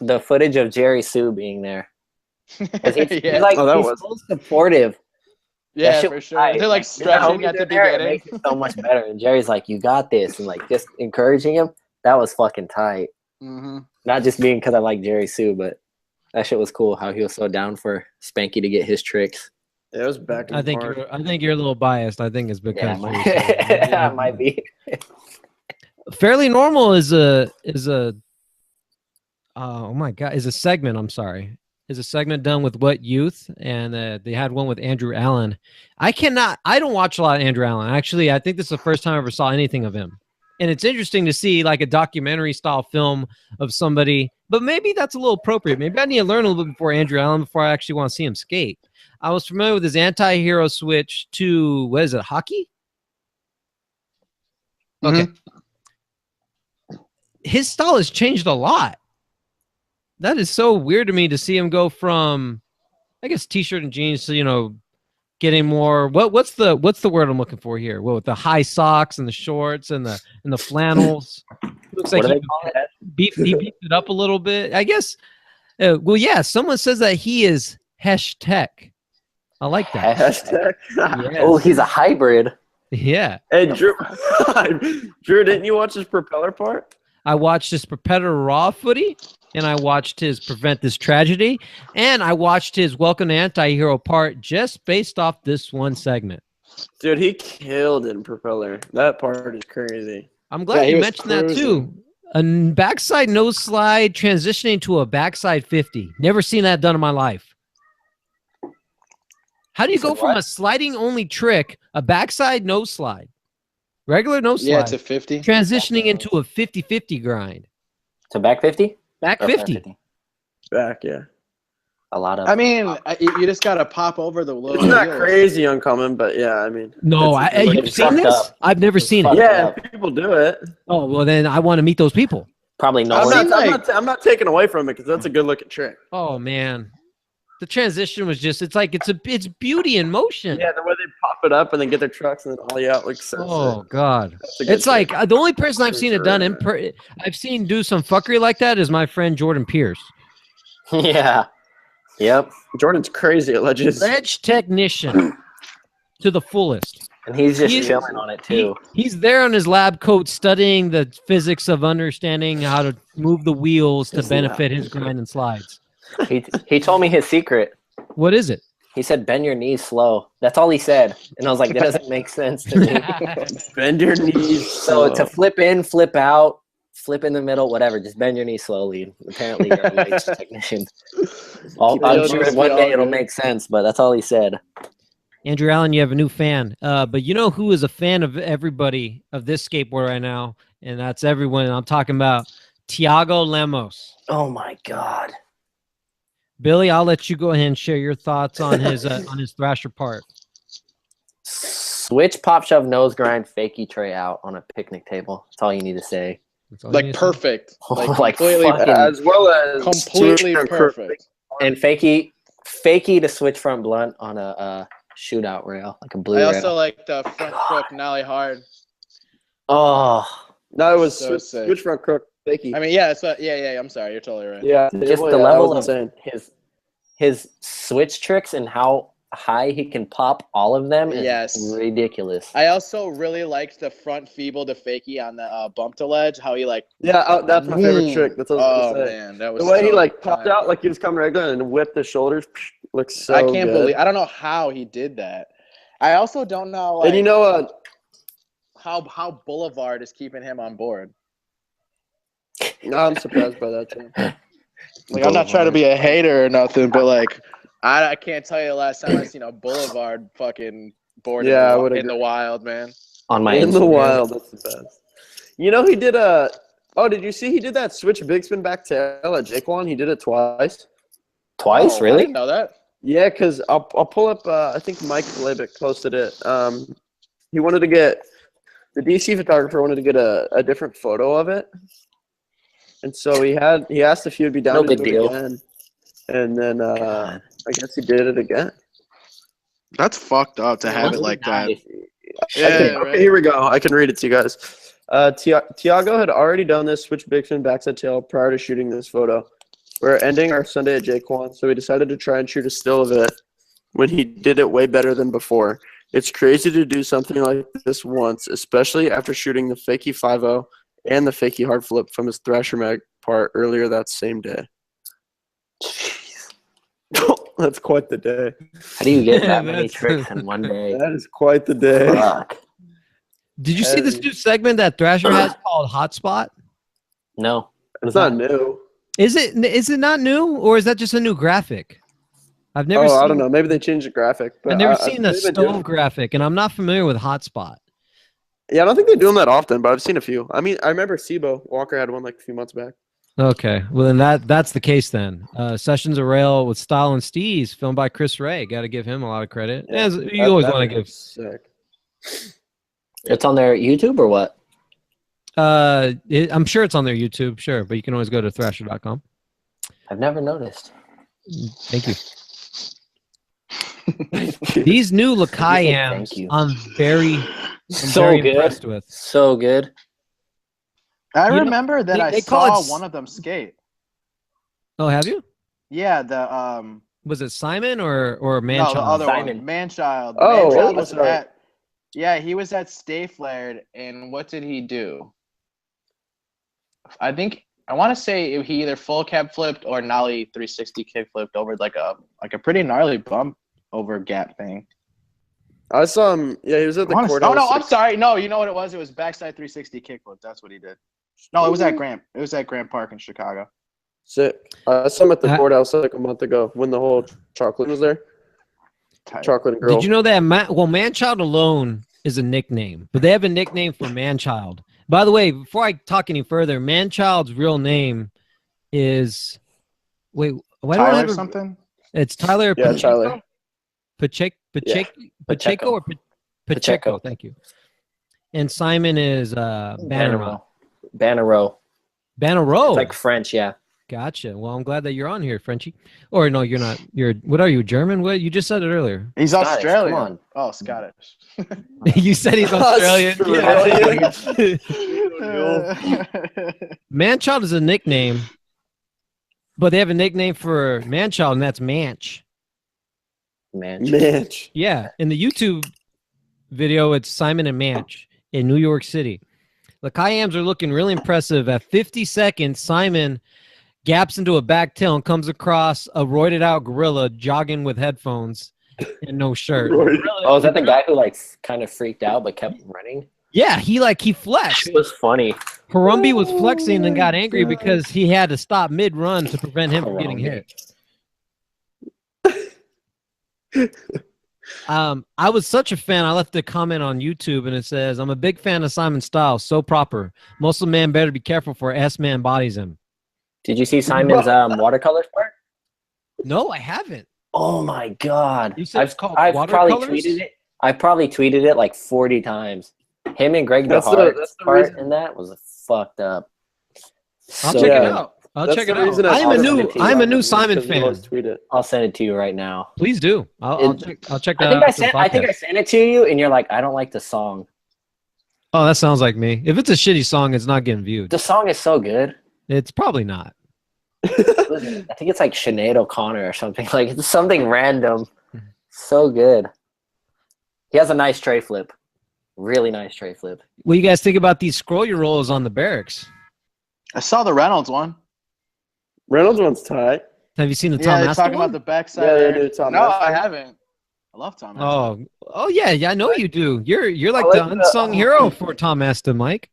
the footage of Jerry Sue being there. 'Cause he's yeah, like, Oh, that he's was- so supportive. yeah, That shit for was sure. tight. They're like the stretching homies at the in there, it beginning. makes it so much better. And Jerry's like, you got this. And, like, just encouraging him. That was fucking tight. Mm-hmm. Not just being because I like Jerry Sue, but that shit was cool how he was so down for Spanky to get his tricks. Yeah, it was back and I think forth. you're a little biased. I think it's because Yeah, it might be. Fairly Normal is a oh my god, is a segment. I'm sorry, is a segment done with What Youth, and they had one with Andrew Allen. I don't watch a lot of Andrew Allen. Actually, I think this is the first time I ever saw anything of him, and it's interesting to see like a documentary style film of somebody. But maybe that's a little appropriate. Maybe I need to learn a little bit before Andrew Allen before I actually want to see him skate. I was familiar with his anti-hero switch to, what is it, hockey? Okay. His style has changed a lot. That is so weird to me to see him go from, I guess, t-shirt and jeans to, getting more. What's the word I'm looking for here? Well, with the high socks and the shorts and the flannels. Looks like What do he they call it? beefed it up a little bit. I guess. Well, yeah. Someone says that he is hashtag. I like that. Hashtag. Yes. Oh, he's a hybrid. Yeah. Hey, Drew, Drew, didn't you watch his propeller part? I watched his Perpetual Raw footy, and I watched his Prevent This Tragedy, and I watched his Welcome to Anti-Hero part just based off this one segment. Dude, he killed in propeller. That part is crazy. I'm glad Yeah, he you was mentioned that cruising. too. A backside nose slide transitioning to a backside 50. Never seen that done in my life. How do you go from a sliding only trick, a backside nose slide, regular nose slide, Yeah, it's a 50. transitioning into a 50-50 grind? To back 50? Back Or 50. Back, yeah. A lot of. I mean, you just gotta pop over the little. It's not wheels. crazy uncommon, but yeah, I mean. No, it's a good you've looking seen fucked this? up. I've never seen fucked it. Yeah, up. people do it. Oh, well, then I want to meet those people. Probably no I'm one. not, I'm not taking away from it because that's a good looking trick. Oh, man. The transition was just, it's beauty in motion. Yeah, the way they pop it up and then get their trucks and then ollie out like so. Oh, God. That's a good It's like trick. the only person I've seen it done I've seen do some fuckery like that is my friend Jordan Pierce. Yeah. Yep. Jordan's crazy at ledges. Ledge technician to the fullest. And he's just He- chilling on it too. He's there on his lab coat studying the physics of understanding how to move the wheels to benefit his grind and slides. He told me his secret. What is it? He said, bend your knees slow. That's all he said. And I was like, that doesn't make sense to me. Bend your knees. So to flip in, flip out, flip in the middle, whatever, just bend your knees slowly. Apparently you're a ledge technician. I'm sure one day it'll make sense, but that's all he said. Andrew Allen, you have a new fan. But you know who is a fan of everybody of this skateboard right now? And that's everyone. I'm talking about Tiago Lemos. Oh my God. Billy, I'll let you go ahead and share your thoughts on his Thrasher part. Switch pop shove nose grind fakie tray out on a picnic table. That's all you need to say. That's all you need Like to say. perfect. Like, Like completely, fucking- as well as completely perfect. And fakie to switch front blunt on a shootout rail, like a blue I rail. also like the front crook nollie hard. Oh, No, it was So sick. switch front crook. Fakey. I mean, yeah, it's yeah. I'm sorry, you're totally right. Yeah, just the level of his switch tricks and how high he can pop all of them is Yes. ridiculous. I also really liked the front feeble to fakie on the bump to ledge. How he like, that's my favorite trick. That's what I was oh gonna say. man, that was The way he so like popped tight. out like he was coming regular and whipped the shoulders looks so I can't good. believe. I don't know how he did that. I also don't know. Like, And you know how Boulevard is keeping him on board. no, I'm surprised by that too. Like, I'm not trying to be a hater or nothing, but like, I can't tell you the last time I seen a Boulevard fucking board Yeah, I in, would the, in agree. the wild, man. On my In the Instagram. wild, that's the best. You know, he did a. Oh, did you see he did that switch big spin back tail at Jaquan? He did it twice. Twice, Oh, I really? didn't know that. Yeah, because I'll pull up. I think Mike Lebick posted it. He wanted to get the DC photographer wanted to get a different photo of it, and so he asked if he would be down No to big do it deal. again, and then God. I guess he did it again. That's fucked up to have Must it be like that. nice. Okay, right. here we go. I can read it to you guys. Tiago had already done this switch big spin backside tail prior to shooting this photo. We're ending our Sunday at Jaquan, so we decided to try and shoot a still of it when he did it way better than before. It's crazy to do something like this once, especially after shooting the fakie 5.0 and the fakie hard flip from his Thrasher mag part earlier that same day. That's quite the day. How do you get that many That's- tricks in one day? That is quite the day. Fuck. Did you see this new segment that Thrasher has called Hotspot? No. It's not new. Is it not new, or is that just a new graphic? I've never seen. I don't know. Maybe they changed the graphic. But I've never seen the they've been doing- stove graphic, and I'm not familiar with Hotspot. Yeah, I don't think they do them that often, but I've seen a few. I mean, I remember Sibo Walker had one like a few months back. Okay, well then that's the case then. Sessions of Rail with Style and Steez, filmed by Chris Ray. Got to give him a lot of credit. Yeah, As you always want to give. Sick. It's on their YouTube or what? I'm sure it's on their YouTube, sure, but you can always go to thrasher.com. I've never noticed. Thank you. These new Lakai Thank amps, you. I'm very So good. impressed with. So good. I You know, remember that they I call saw it one of them skate. Oh, have you? Yeah, the Was it Simon or no, Manchild? the other Simon. one, Manchild. Oh, Manchild was that's right. at. Yeah, he was at Stay Flared, and what did he do? I think I want to say he either full cab flipped or nollie 360 kick flipped over like a pretty gnarly bump over gap thing. I saw him. Yeah, he was at the courthouse. Oh no, I'm sorry. No, you know what it was? It was backside 360 kickflip. That's what he did. No, it was at Grant. It was at Grant Park in Chicago. Sick. I saw him at the courthouse like a month ago when the whole chocolate was there. Tight. Chocolate girl. Did you know that? Manchild alone is a nickname, but they have a nickname for Manchild. By the way, before I talk any further, Manchild's real name is why don't I Tyler have something? It's Tyler. Yeah, Pacheco? Tyler. Pacheco or Pacheco. Thank you. And Simon is Banner. Banero. Banero. It's like French, yeah. Gotcha. Well, I'm glad that you're on here, Frenchie. Or no, you're not. What are you, German? What you just said it earlier. He's Scottish, Australian. come on. Oh, Scottish. You said he's Australian. Manchild is a nickname, but they have a nickname for Manchild, and that's Manch. Manch. Yeah, in the YouTube video, it's Simon and Manch in New York City. The Kayams are looking really impressive. At 50 seconds, Simon gaps into a back tail and comes across a roided out gorilla jogging with headphones and no shirt. Oh, is that the guy who like kind of freaked out but kept running? Yeah, he flexed. It was funny. Harambe was flexing and got angry because he had to stop mid-run to prevent him from getting hit. I was such a fan. I left a comment on YouTube and it says, "I'm a big fan of Simon's style. So proper. Muscle man better be careful for S-man bodies him." Did you see Simon's watercolors part? No, I haven't. Oh my god! You said it's called I've probably watercolors? tweeted it. I probably tweeted it like 40 times. Him and Greg That's DeHart the part reason. in that was fucked up. I'll So check it good. out. I'll That's check it the reason out. I I'm a new Simon because we always fan. tweet it. I'll send it to you right now. Please do. I'll check that I think out. I sent. I think I sent it to you, and you're like, I don't like the song. Oh, that sounds like me. If it's a shitty song, it's not getting viewed. The song is so good. It's probably not. I think it's like Sinead O'Connor or something. Like it's something random. So good. He has a nice tray flip. Really nice tray flip. What do you guys think about these scroll your rolls on the Berrics? I saw the Reynolds one. Reynolds one's tight. Have you seen the Yeah, Tom they're Astor talking one? about the backside. Yeah, they there. do Tom No, Astor. I haven't. I love Tom Astor. Oh, yeah, I know you do. You're like I the like the- unsung hero for Tom Astor, Mike.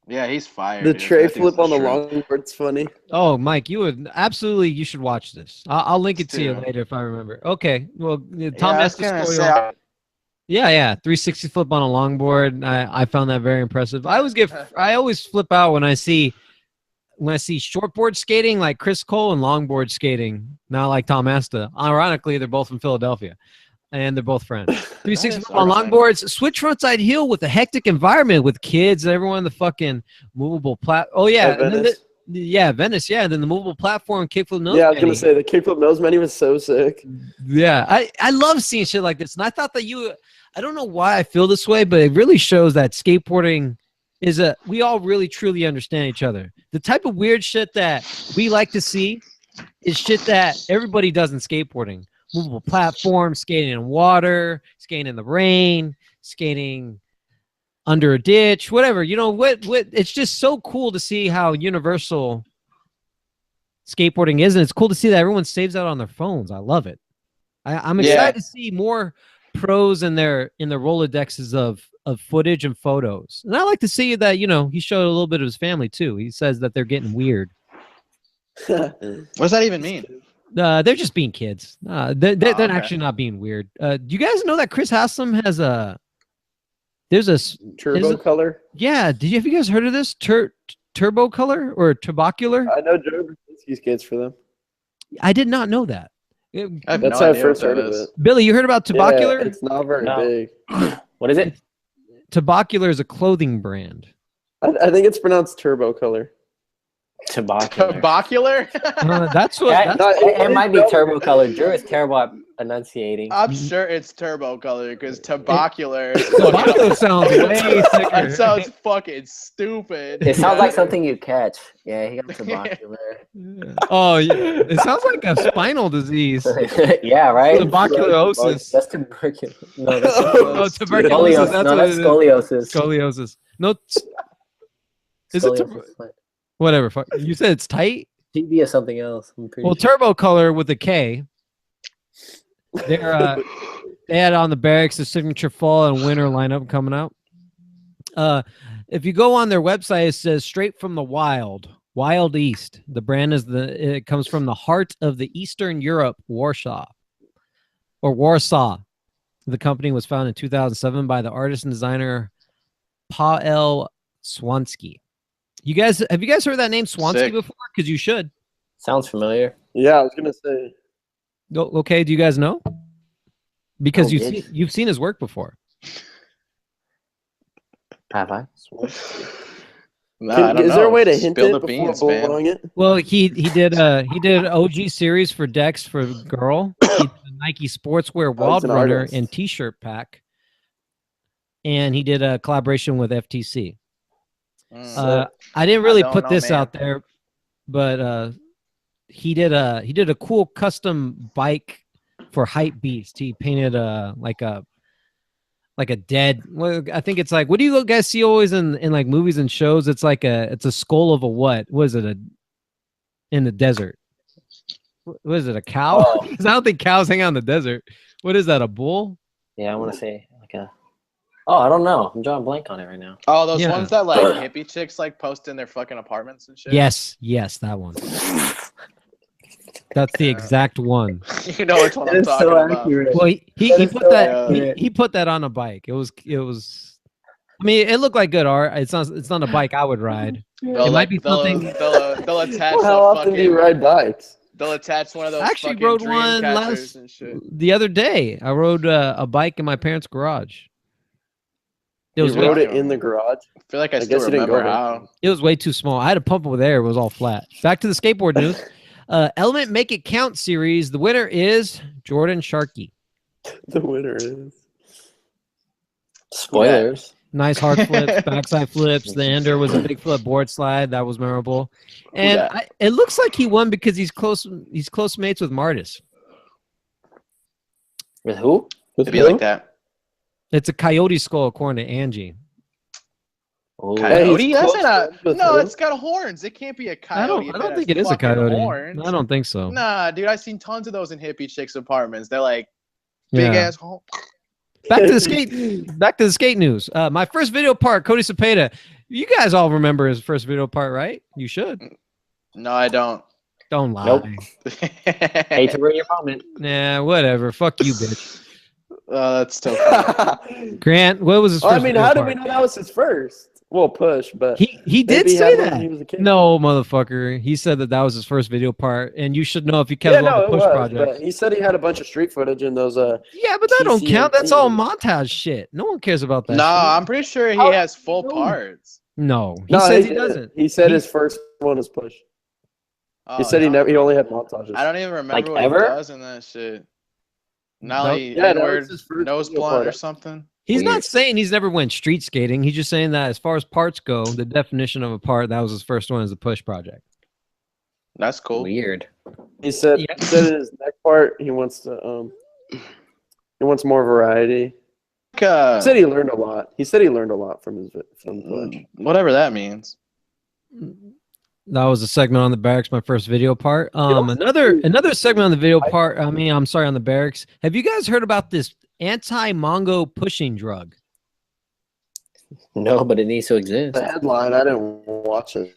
Yeah, he's fired. The dude. tray That thing's flip on the shrimp. longboard's funny. Oh, Mike, you should watch this. I'll link it to you Dude. later if I remember. Okay, well, Tom Yeah, I was gonna Esposito. say, Yeah, 360 flip on a longboard. I found that very impressive. I always flip out when I see shortboard skating like Chris Cole and longboard skating, not like Tom Asta. Ironically, they're both from Philadelphia, and they're both friends. 360 flip on longboards, switch frontside heel with a hectic environment with kids, everyone, the fucking movable Oh yeah, and then Venice. Yeah, and then the movable platform kickflip nose. Yeah, I was gonna say the kickflip nose menu was so sick. Yeah, I love seeing shit like this, and I thought that I don't know why I feel this way, but it really shows that skateboarding we all really truly understand each other. The type of weird shit that we like to see is shit that everybody does in skateboarding. Movable platform, skating in water, skating in the rain, skating under a ditch, whatever. You know what it's just so cool to see how universal skateboarding is, and it's cool to see that everyone saves out on their phones. I love it. I'm excited to see more pros in their Rolodexes of footage and photos. And I like to see that, he showed a little bit of his family too. He says that they're getting weird. what does that even mean? They're just being kids. They're actually not being weird. Do you guys know that Chris Haslam has there's a turbo color? Yeah. Have you guys heard of this? Turbo color or turbocular? I know Joe Brzezinski skates for them. I did not know that. That's how I first heard of it. Billy, you heard about turbocular? Yeah, it's not very big. What is it? Turbocular is a clothing brand. I think it's pronounced turbo color. Turbocular? That's what. It might be turbo color. Drew is terrible at enunciating. I'm sure it's turbo color because turbocular. Turbocular sounds way sicker. That sounds fucking stupid. It sounds like something you catch. Yeah, he got turbocular. Oh, yeah. It sounds like a spinal disease. Yeah, right? Tuberculosis. That's tuberculosis. No, that's tuberculosis. That's scoliosis. Scoliosis. No. Is it whatever? Fuck. You said it's tight? TB is something else. I'm pretty sure. Turbo color with a K. They had on the Berrics the signature fall and winter lineup coming out. If you go on their website, it says straight from the wild East. The brand it comes from the heart of the Eastern Europe, Warsaw. The company was founded in 2007 by the artist and designer Paweł Swansky. Have you guys heard that name Swansky before? Because you should. Sounds familiar. Yeah, I was gonna say. Okay, do you guys know? Because you've seen his work before. Have I? Is there a way to hint it before blowing it? Well, he did an OG series for Dex for Girl. He did a Nike Sportswear Wild Runner and T-shirt pack, and he did a collaboration with FTC. I didn't really put this out there, but he did a cool custom bike for Hype Beast. He painted like a dead. Well, I think it's like, what do you guys see always in like movies and shows? It's like it's a skull of a what? What is it? In the desert? What is it? A cow? Because I don't think cows hang out in the desert. What is that? A bull? Yeah, I want to say like a. Oh, I don't know. I'm drawing a blank on it right now. Oh, those ones that like hippie chicks like post in their fucking apartments and shit. Yes, that one. That's the exact one. You know which one I'm talking about. Well, he put that on a bike. It was. I mean, it looked like good art. It's not a bike I would ride. It might be something. They'll attach. Well, how often do you ride bikes? They'll attach one of those. I actually rode one the other day. I rode a bike in my parents' garage. You rode it in the garage? I feel like I still remember how. It was way too small. I had to pump it with air. It was all flat. Back to the skateboard news. Element Make It Count series. The winner is Jordan Sharkey. The winner is. Spoilers. Nice hard flips, backside flips. The ender was a big flip board slide. That was memorable. And it looks like he won because he's close mates with Martis. With who? It'd be like that. It's a coyote skull, according to Angie. Oh. Coyote? It's got horns. It can't be a coyote. I don't think it is a coyote. Horns. I don't think so. Nah, dude, I've seen tons of those in hippie chicks' apartments. They're like big ass horns. Back to the skate news. My first video part, Cody Cepeda. You guys all remember his first video part, right? You should. No, I don't. Don't lie. Nope. Hate to ruin your moment. Nah, whatever. Fuck you, bitch. Oh, that's still funny. Grant, what was his first I mean, video how do part? we know that was his first? Well, push, but He did maybe he say had one that. when he was a kid. No, motherfucker. He said that was his first video part, and you should know if you kept Yeah, on no, the it push was. project. But he said he had a bunch of street footage in those. Yeah, but that don't count. That's TCNT. all montage shit. No one cares about that. No, shit. I'm pretty sure he How has do full you know? parts. No, he No, says he didn't. doesn't. He said He- his first one was push. Oh, He said he no. never. He only had montages. I don't even remember Like what ever? he does in that shit. Nelly, Yeah, that was N-word, his first nose video blunt part. or something. He's not Weird. saying he's never went street skating. He's just saying that as far as parts go, the definition of a part, that was his first one, is the push project. That's cool. Weird. He said. Yeah. He said in his next part he wants to. He wants more variety. He said he learned a lot. He said he learned a lot from his push. Whatever that means. That was a segment on the Berrics, my first video part. Another segment on the video part. I'm sorry, on the Berrics. Have you guys heard about this anti-Mongo pushing drug? No, but it needs to exist. The headline, I didn't watch it.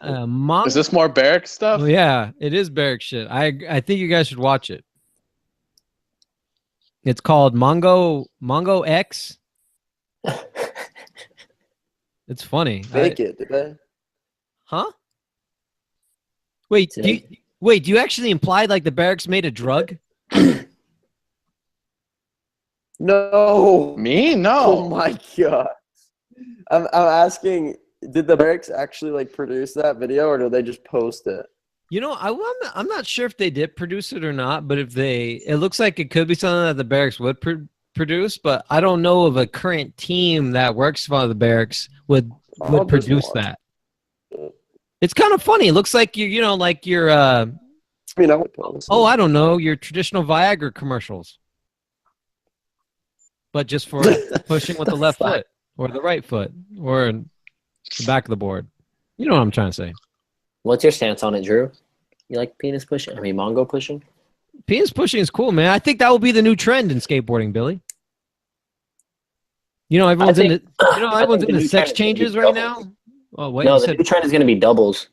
Is this more Berric stuff? Oh, yeah, it is Berrics shit. I think you guys should watch it. It's called Mongo X. It's funny. Fake it, did they? Huh? Wait, do you actually imply like the Berrics made a drug? No. Me? Oh No. my god. I'm asking, did the Berrics actually like produce that video, or did they just post it? You know, I'm not sure if they did produce it or not, but it looks like it could be something that the Berrics would produce, but I don't know of a current team that works for the Berrics would produce that. It's kind of funny. It looks like you're I mean, I would post it. I don't know, your traditional Viagra commercials. But just for pushing with the left foot or the right foot or the back of the board. You know what I'm trying to say. What's your stance on it, Drew? You like penis pushing? Mongo pushing? Penis pushing is cool, man. I think that will be the new trend in skateboarding, Billy. You know, everyone's I think into the new sex trend is changes gonna right be now. Oh, wait, No, you the said new trend is going to be doubles.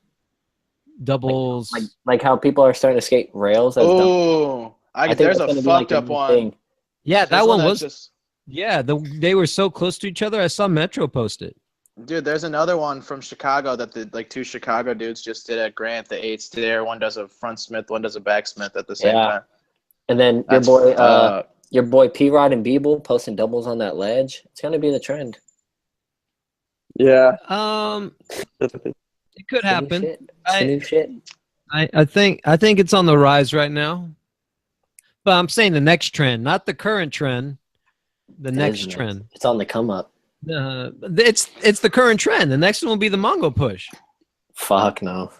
doubles. Like how people are starting to skate rails as doubles. Oh, I think there's that's a gonna be, like, fucked the up new one. thing. Yeah, that There's one that was. just- Yeah, they were so close to each other. I saw Metro post it. Dude, there's another one from Chicago that the two Chicago dudes just did at Grant, the 8 stair. One does a front Smith, one does a back Smith at the same time. And then That's your boy P-Rod and Biebel posting doubles on that ledge. It's going to be the trend. Yeah. It could happen. It's the new shit. I think it's on the rise right now. But I'm saying the next trend, not the current trend. The next Isn't it? trend. It's on the come up. It's the current trend. The next one will be the Mongo push. Fuck no.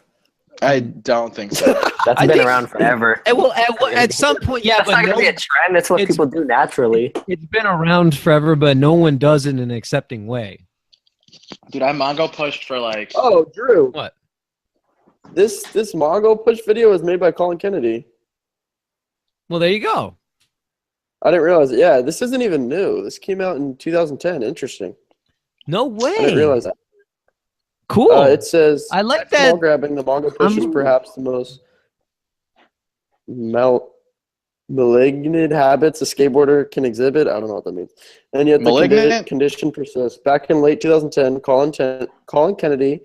I don't think so. That's I been think- around forever. At some point, yeah, That's but not going to be a trend. That's what it's- people do naturally. it's been around forever, but no one does it in an accepting way. Dude, I Mongo pushed for like Oh, Drew. What? This Mongo push video was made by Colin Kennedy. Well, there you go. I didn't realize it. Yeah, this isn't even new. This came out in 2010. Interesting. No way. I didn't realize that. Cool. It says, I like ball that. grabbing, the Mongo push is perhaps the most malignant habits a skateboarder can exhibit. I don't know what that means. And yet the Malignant? condition persists. Back in late 2010, Colin Kennedy,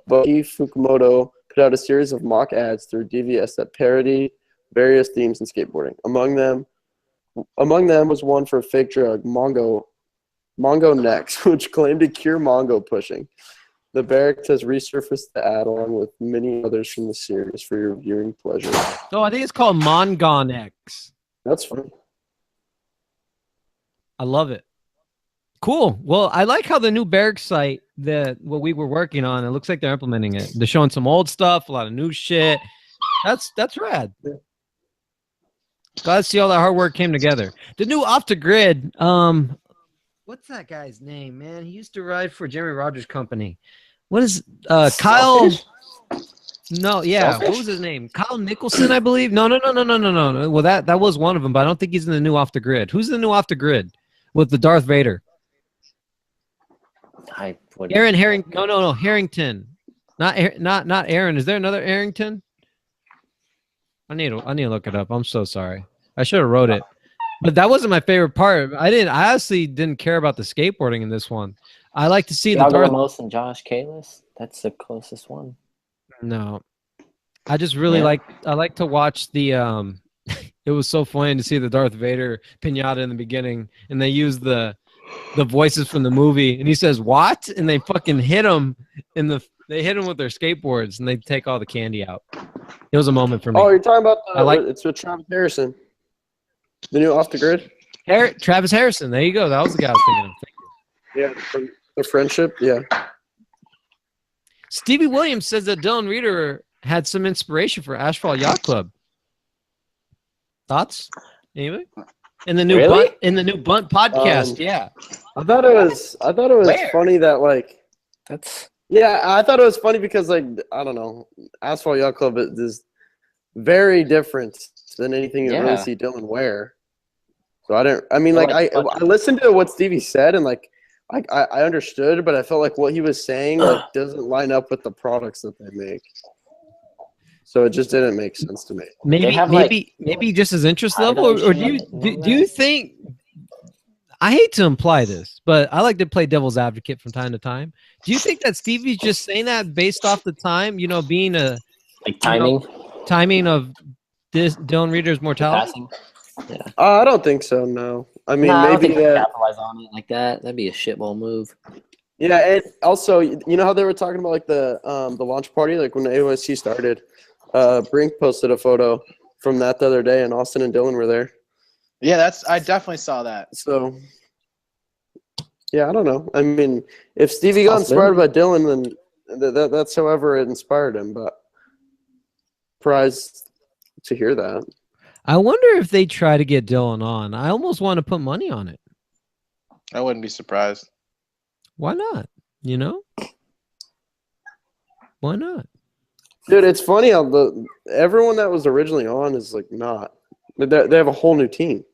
Bucky Fukumoto put out a series of mock ads through DVS that parody various themes in skateboarding. Among them was one for a fake drug, Mongo Next, which claimed to cure Mongo pushing. The Berrics has resurfaced the ad along with many others from the series for your viewing pleasure. So I think it's called Mongon X. That's funny. I love it. Cool. Well, I like how the new Berrics site what we were working on, it looks like they're implementing it. They're showing some old stuff, a lot of new shit. That's rad. Yeah. Glad to see all that hard work came together. The new Off the Grid. What's that guy's name, man? He used to ride for Jeremy Rogers' company. What is Kyle? Selfish? No, yeah. Selfish? What was his name? Kyle Nicholson, I believe. No. Well, that was one of them, but I don't think he's in the new Off the Grid. Who's in the new Off the Grid with the Darth Vader? I would. Aaron Harrington. No, Harrington. Not Aaron. Is there another Harrington? I need to look it up. I'm so sorry. I should have wrote it. But that wasn't my favorite part. I honestly didn't care about the skateboarding in this one. I like to see Tiago the Darth. Lemos and Josh Kalis. That's the closest one. No. I just really like to watch the it was so funny to see the Darth Vader pinata in the beginning, and they use the voices from the movie, and he says what, and they fucking hit him they hit him with their skateboards, and they take all the candy out. It was a moment for me. Oh, you're talking about it's with Travis Harrison, the new Off the Grid. Travis Harrison. There you go. That was the guy I was thinking of. Thank you. Yeah, the friendship. Yeah. Stevie Williams says that Dylan Reeder had some inspiration for Asphalt Yacht Club. Thoughts? Anyway? In the new Bunt podcast, yeah. I thought it was funny that I thought it was funny because I don't know, Asphalt Yacht Club is very different than anything you really see Dylan wear. So I listened to what Stevie said and I understood, but I felt like what he was saying doesn't line up with the products that they make. So it just didn't make sense to me. Maybe just his interest level, or do you think? I hate to imply this, but I like to play devil's advocate from time to time. Do you think that Stevie's just saying that based off the time, being a timing of this Dylan Reeder's mortality? Yeah. I don't think so. No, I mean I don't maybe think capitalize on it like that. That'd be a shitball move. Yeah, and also you know how they were talking about the launch party, when the AOSC started. Brink posted a photo from that the other day, and Austin and Dylan were there. Yeah, I definitely saw that. So, yeah, I don't know. I mean, if Stevie got inspired by Dylan, then that's however it inspired him. But surprised to hear that. I wonder if they try to get Dylan on. I almost want to put money on it. I wouldn't be surprised. Why not? Why not? Dude, it's funny how everyone that was originally on is not. They have a whole new team.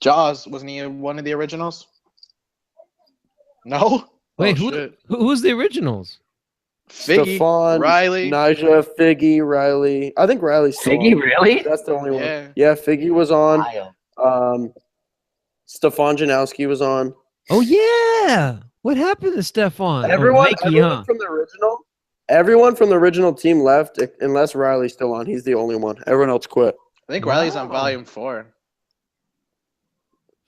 Jaws, wasn't he one of the originals? No. Wait, who's the originals? Figgy, Stephon, Riley, Nija, Figgy, Riley. I think Riley's still Figgy, on. really? That's the only Yeah. one. Yeah, Figgy was on. Wild. Stephon Janowski was on. Oh yeah, what happened to Stephon? Everyone Mikey, from the original. Everyone from the original team left, unless Riley's still on. He's the only one. Everyone else quit. I think Riley's on volume 4.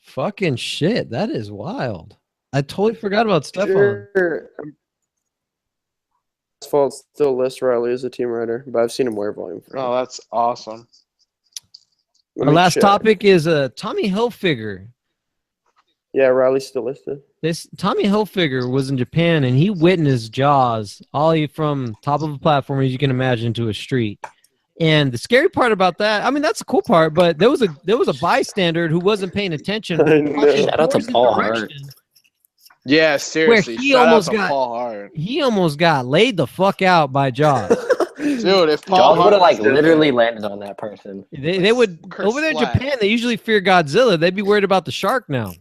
Fucking shit, that is wild. I totally forgot about Stephon. Sure. Asphalt still lists Riley as a team rider, but I've seen him wear volume 4. Oh, that's awesome. Our last topic is Tommy Hilfiger. Yeah, Riley's still listed. This Tommy Hilfiger was in Japan, and he witnessed Jaws ollie from top of a platform, as you can imagine, to a street. And the scary part about that, I mean, that's the cool part, but there was a bystander who wasn't paying attention. Shout out to Paul Hart. Yeah, seriously. Where he shout almost out to got Paul Hart. He almost got laid the fuck out by Jaws. Dude, if Paul Jaws Hart would have literally landed on that person. They would over there in Japan. They usually fear Godzilla. They'd be worried about the shark now.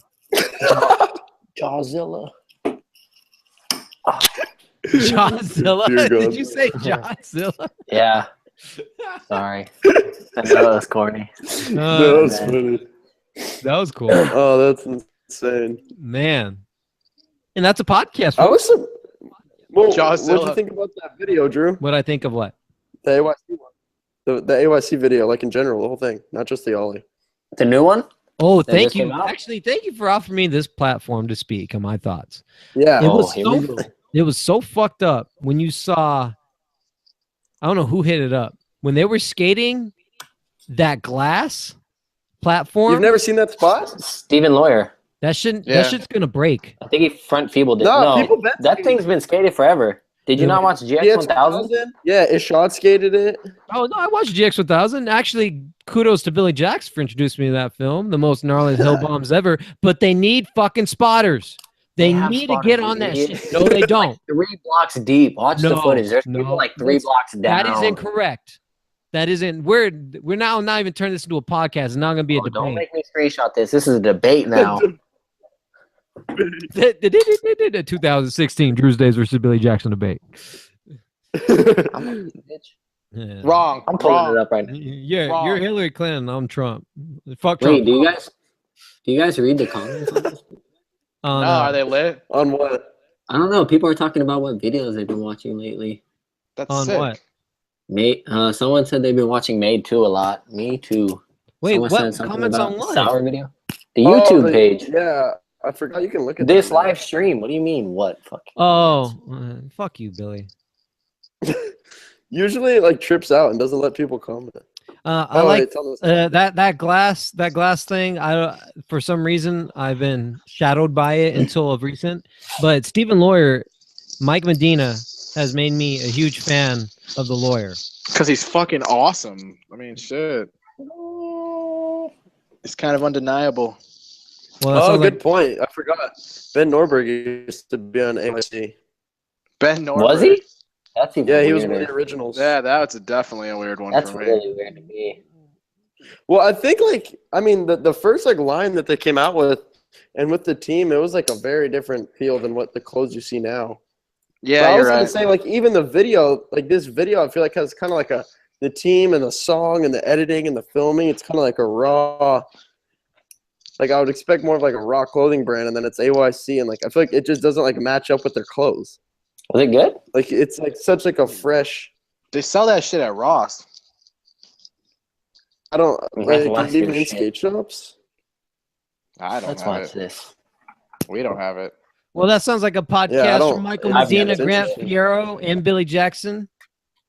Jawzilla. Jawzilla? Did you say Jawzilla? Yeah. Sorry. I know that was corny. That was funny. That was cool. Oh, that's insane. Man. And that's a podcast. I was what did Jawzilla. you think about that video, Drew? What I think of what? The AYC one. The AYC video, in general, the whole thing, not just the ollie. The new one? Oh, That thank just you. came out? Actually, thank you for offering me this platform to speak on my thoughts. Yeah. It was so fucked up when you saw, I don't know who hit it up. When they were skating that glass platform. You've never seen that spot? Stephen Lawyer. That shit's gonna break. I think he front feebled it. No, No, that thing's been skated forever. Did you not watch GX1000? Yeah, Ishad skated it. Oh, no, I watched GX1000. Actually, kudos to Billy Jacks for introducing me to that film, the most gnarly hill bombs ever. But they need fucking spotters. They need to get on that shit. No, they don't. 3 blocks deep. Watch the footage. There's people 3 blocks down. That is incorrect. That isn't. We're now not even turning this into a podcast. It's not going to be a debate. Don't make me screenshot this. This is a debate now. 2016 Drew's Days versus Billy Jackson debate. I'm a bitch. Yeah. Wrong. I'm pulling Wrong. it up right now. Yeah, Wrong. you're Hillary Clinton. I'm Trump. Fuck Trump. Wait, do you guys read the comments on this? Oh, No, are they lit? On what? I don't know. People are talking about what videos they've been watching lately. That's On sick. what? Someone said they've been watching Made 2 a lot. Me too. Wait, Someone what? said something Comments about on what? Sour video. The YouTube page. Yeah, I forgot you can look at This that. live stream. What do you mean? What? Fuck. Oh, fuck you, Billy. Usually it like trips out and doesn't let people comment. I like wait, tell us. that glass thing. For some reason I've been shadowed by it until of recent. But Stephen Lawyer, Mike Medina has made me a huge fan of the Lawyer. Because he's fucking awesome. I mean, shit. It's kind of undeniable. Well, Oh, good point. I forgot. Ben Norberg used to be on AYC. Ben Norberg. Was he? That's even Yeah, he was weirder. one of the originals. Yeah, that's definitely a weird one That's for me. really weird to me. Well, I think the first line that they came out with, and with the team, it was like a very different feel than what the clothes you see now. Yeah, but I you're was right. gonna say even the video, this video, I feel like has kind of like the team and the song and the editing and the filming. It's kind of like a raw. Like I would expect more of like a raw clothing brand, and then it's AYC, and I feel like it just doesn't match up with their clothes. Was it good? It's such a fresh. They sell that shit at Ross. I don't Let's watch even this in shit. skate shops. I don't Let's have watch it. this. We don't have it. Well, that sounds like a podcast Yeah, I don't- from Michael I've Medina, never- Grant interesting. Fierro, and Billy Jackson.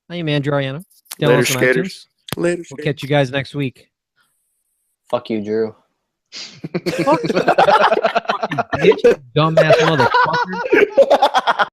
I am Andrew Ariano. Download Later, us on skaters. iTunes. Later. We'll catch you guys next week. Fuck you, Drew. Fuck you, bitch, dumbass motherfucker.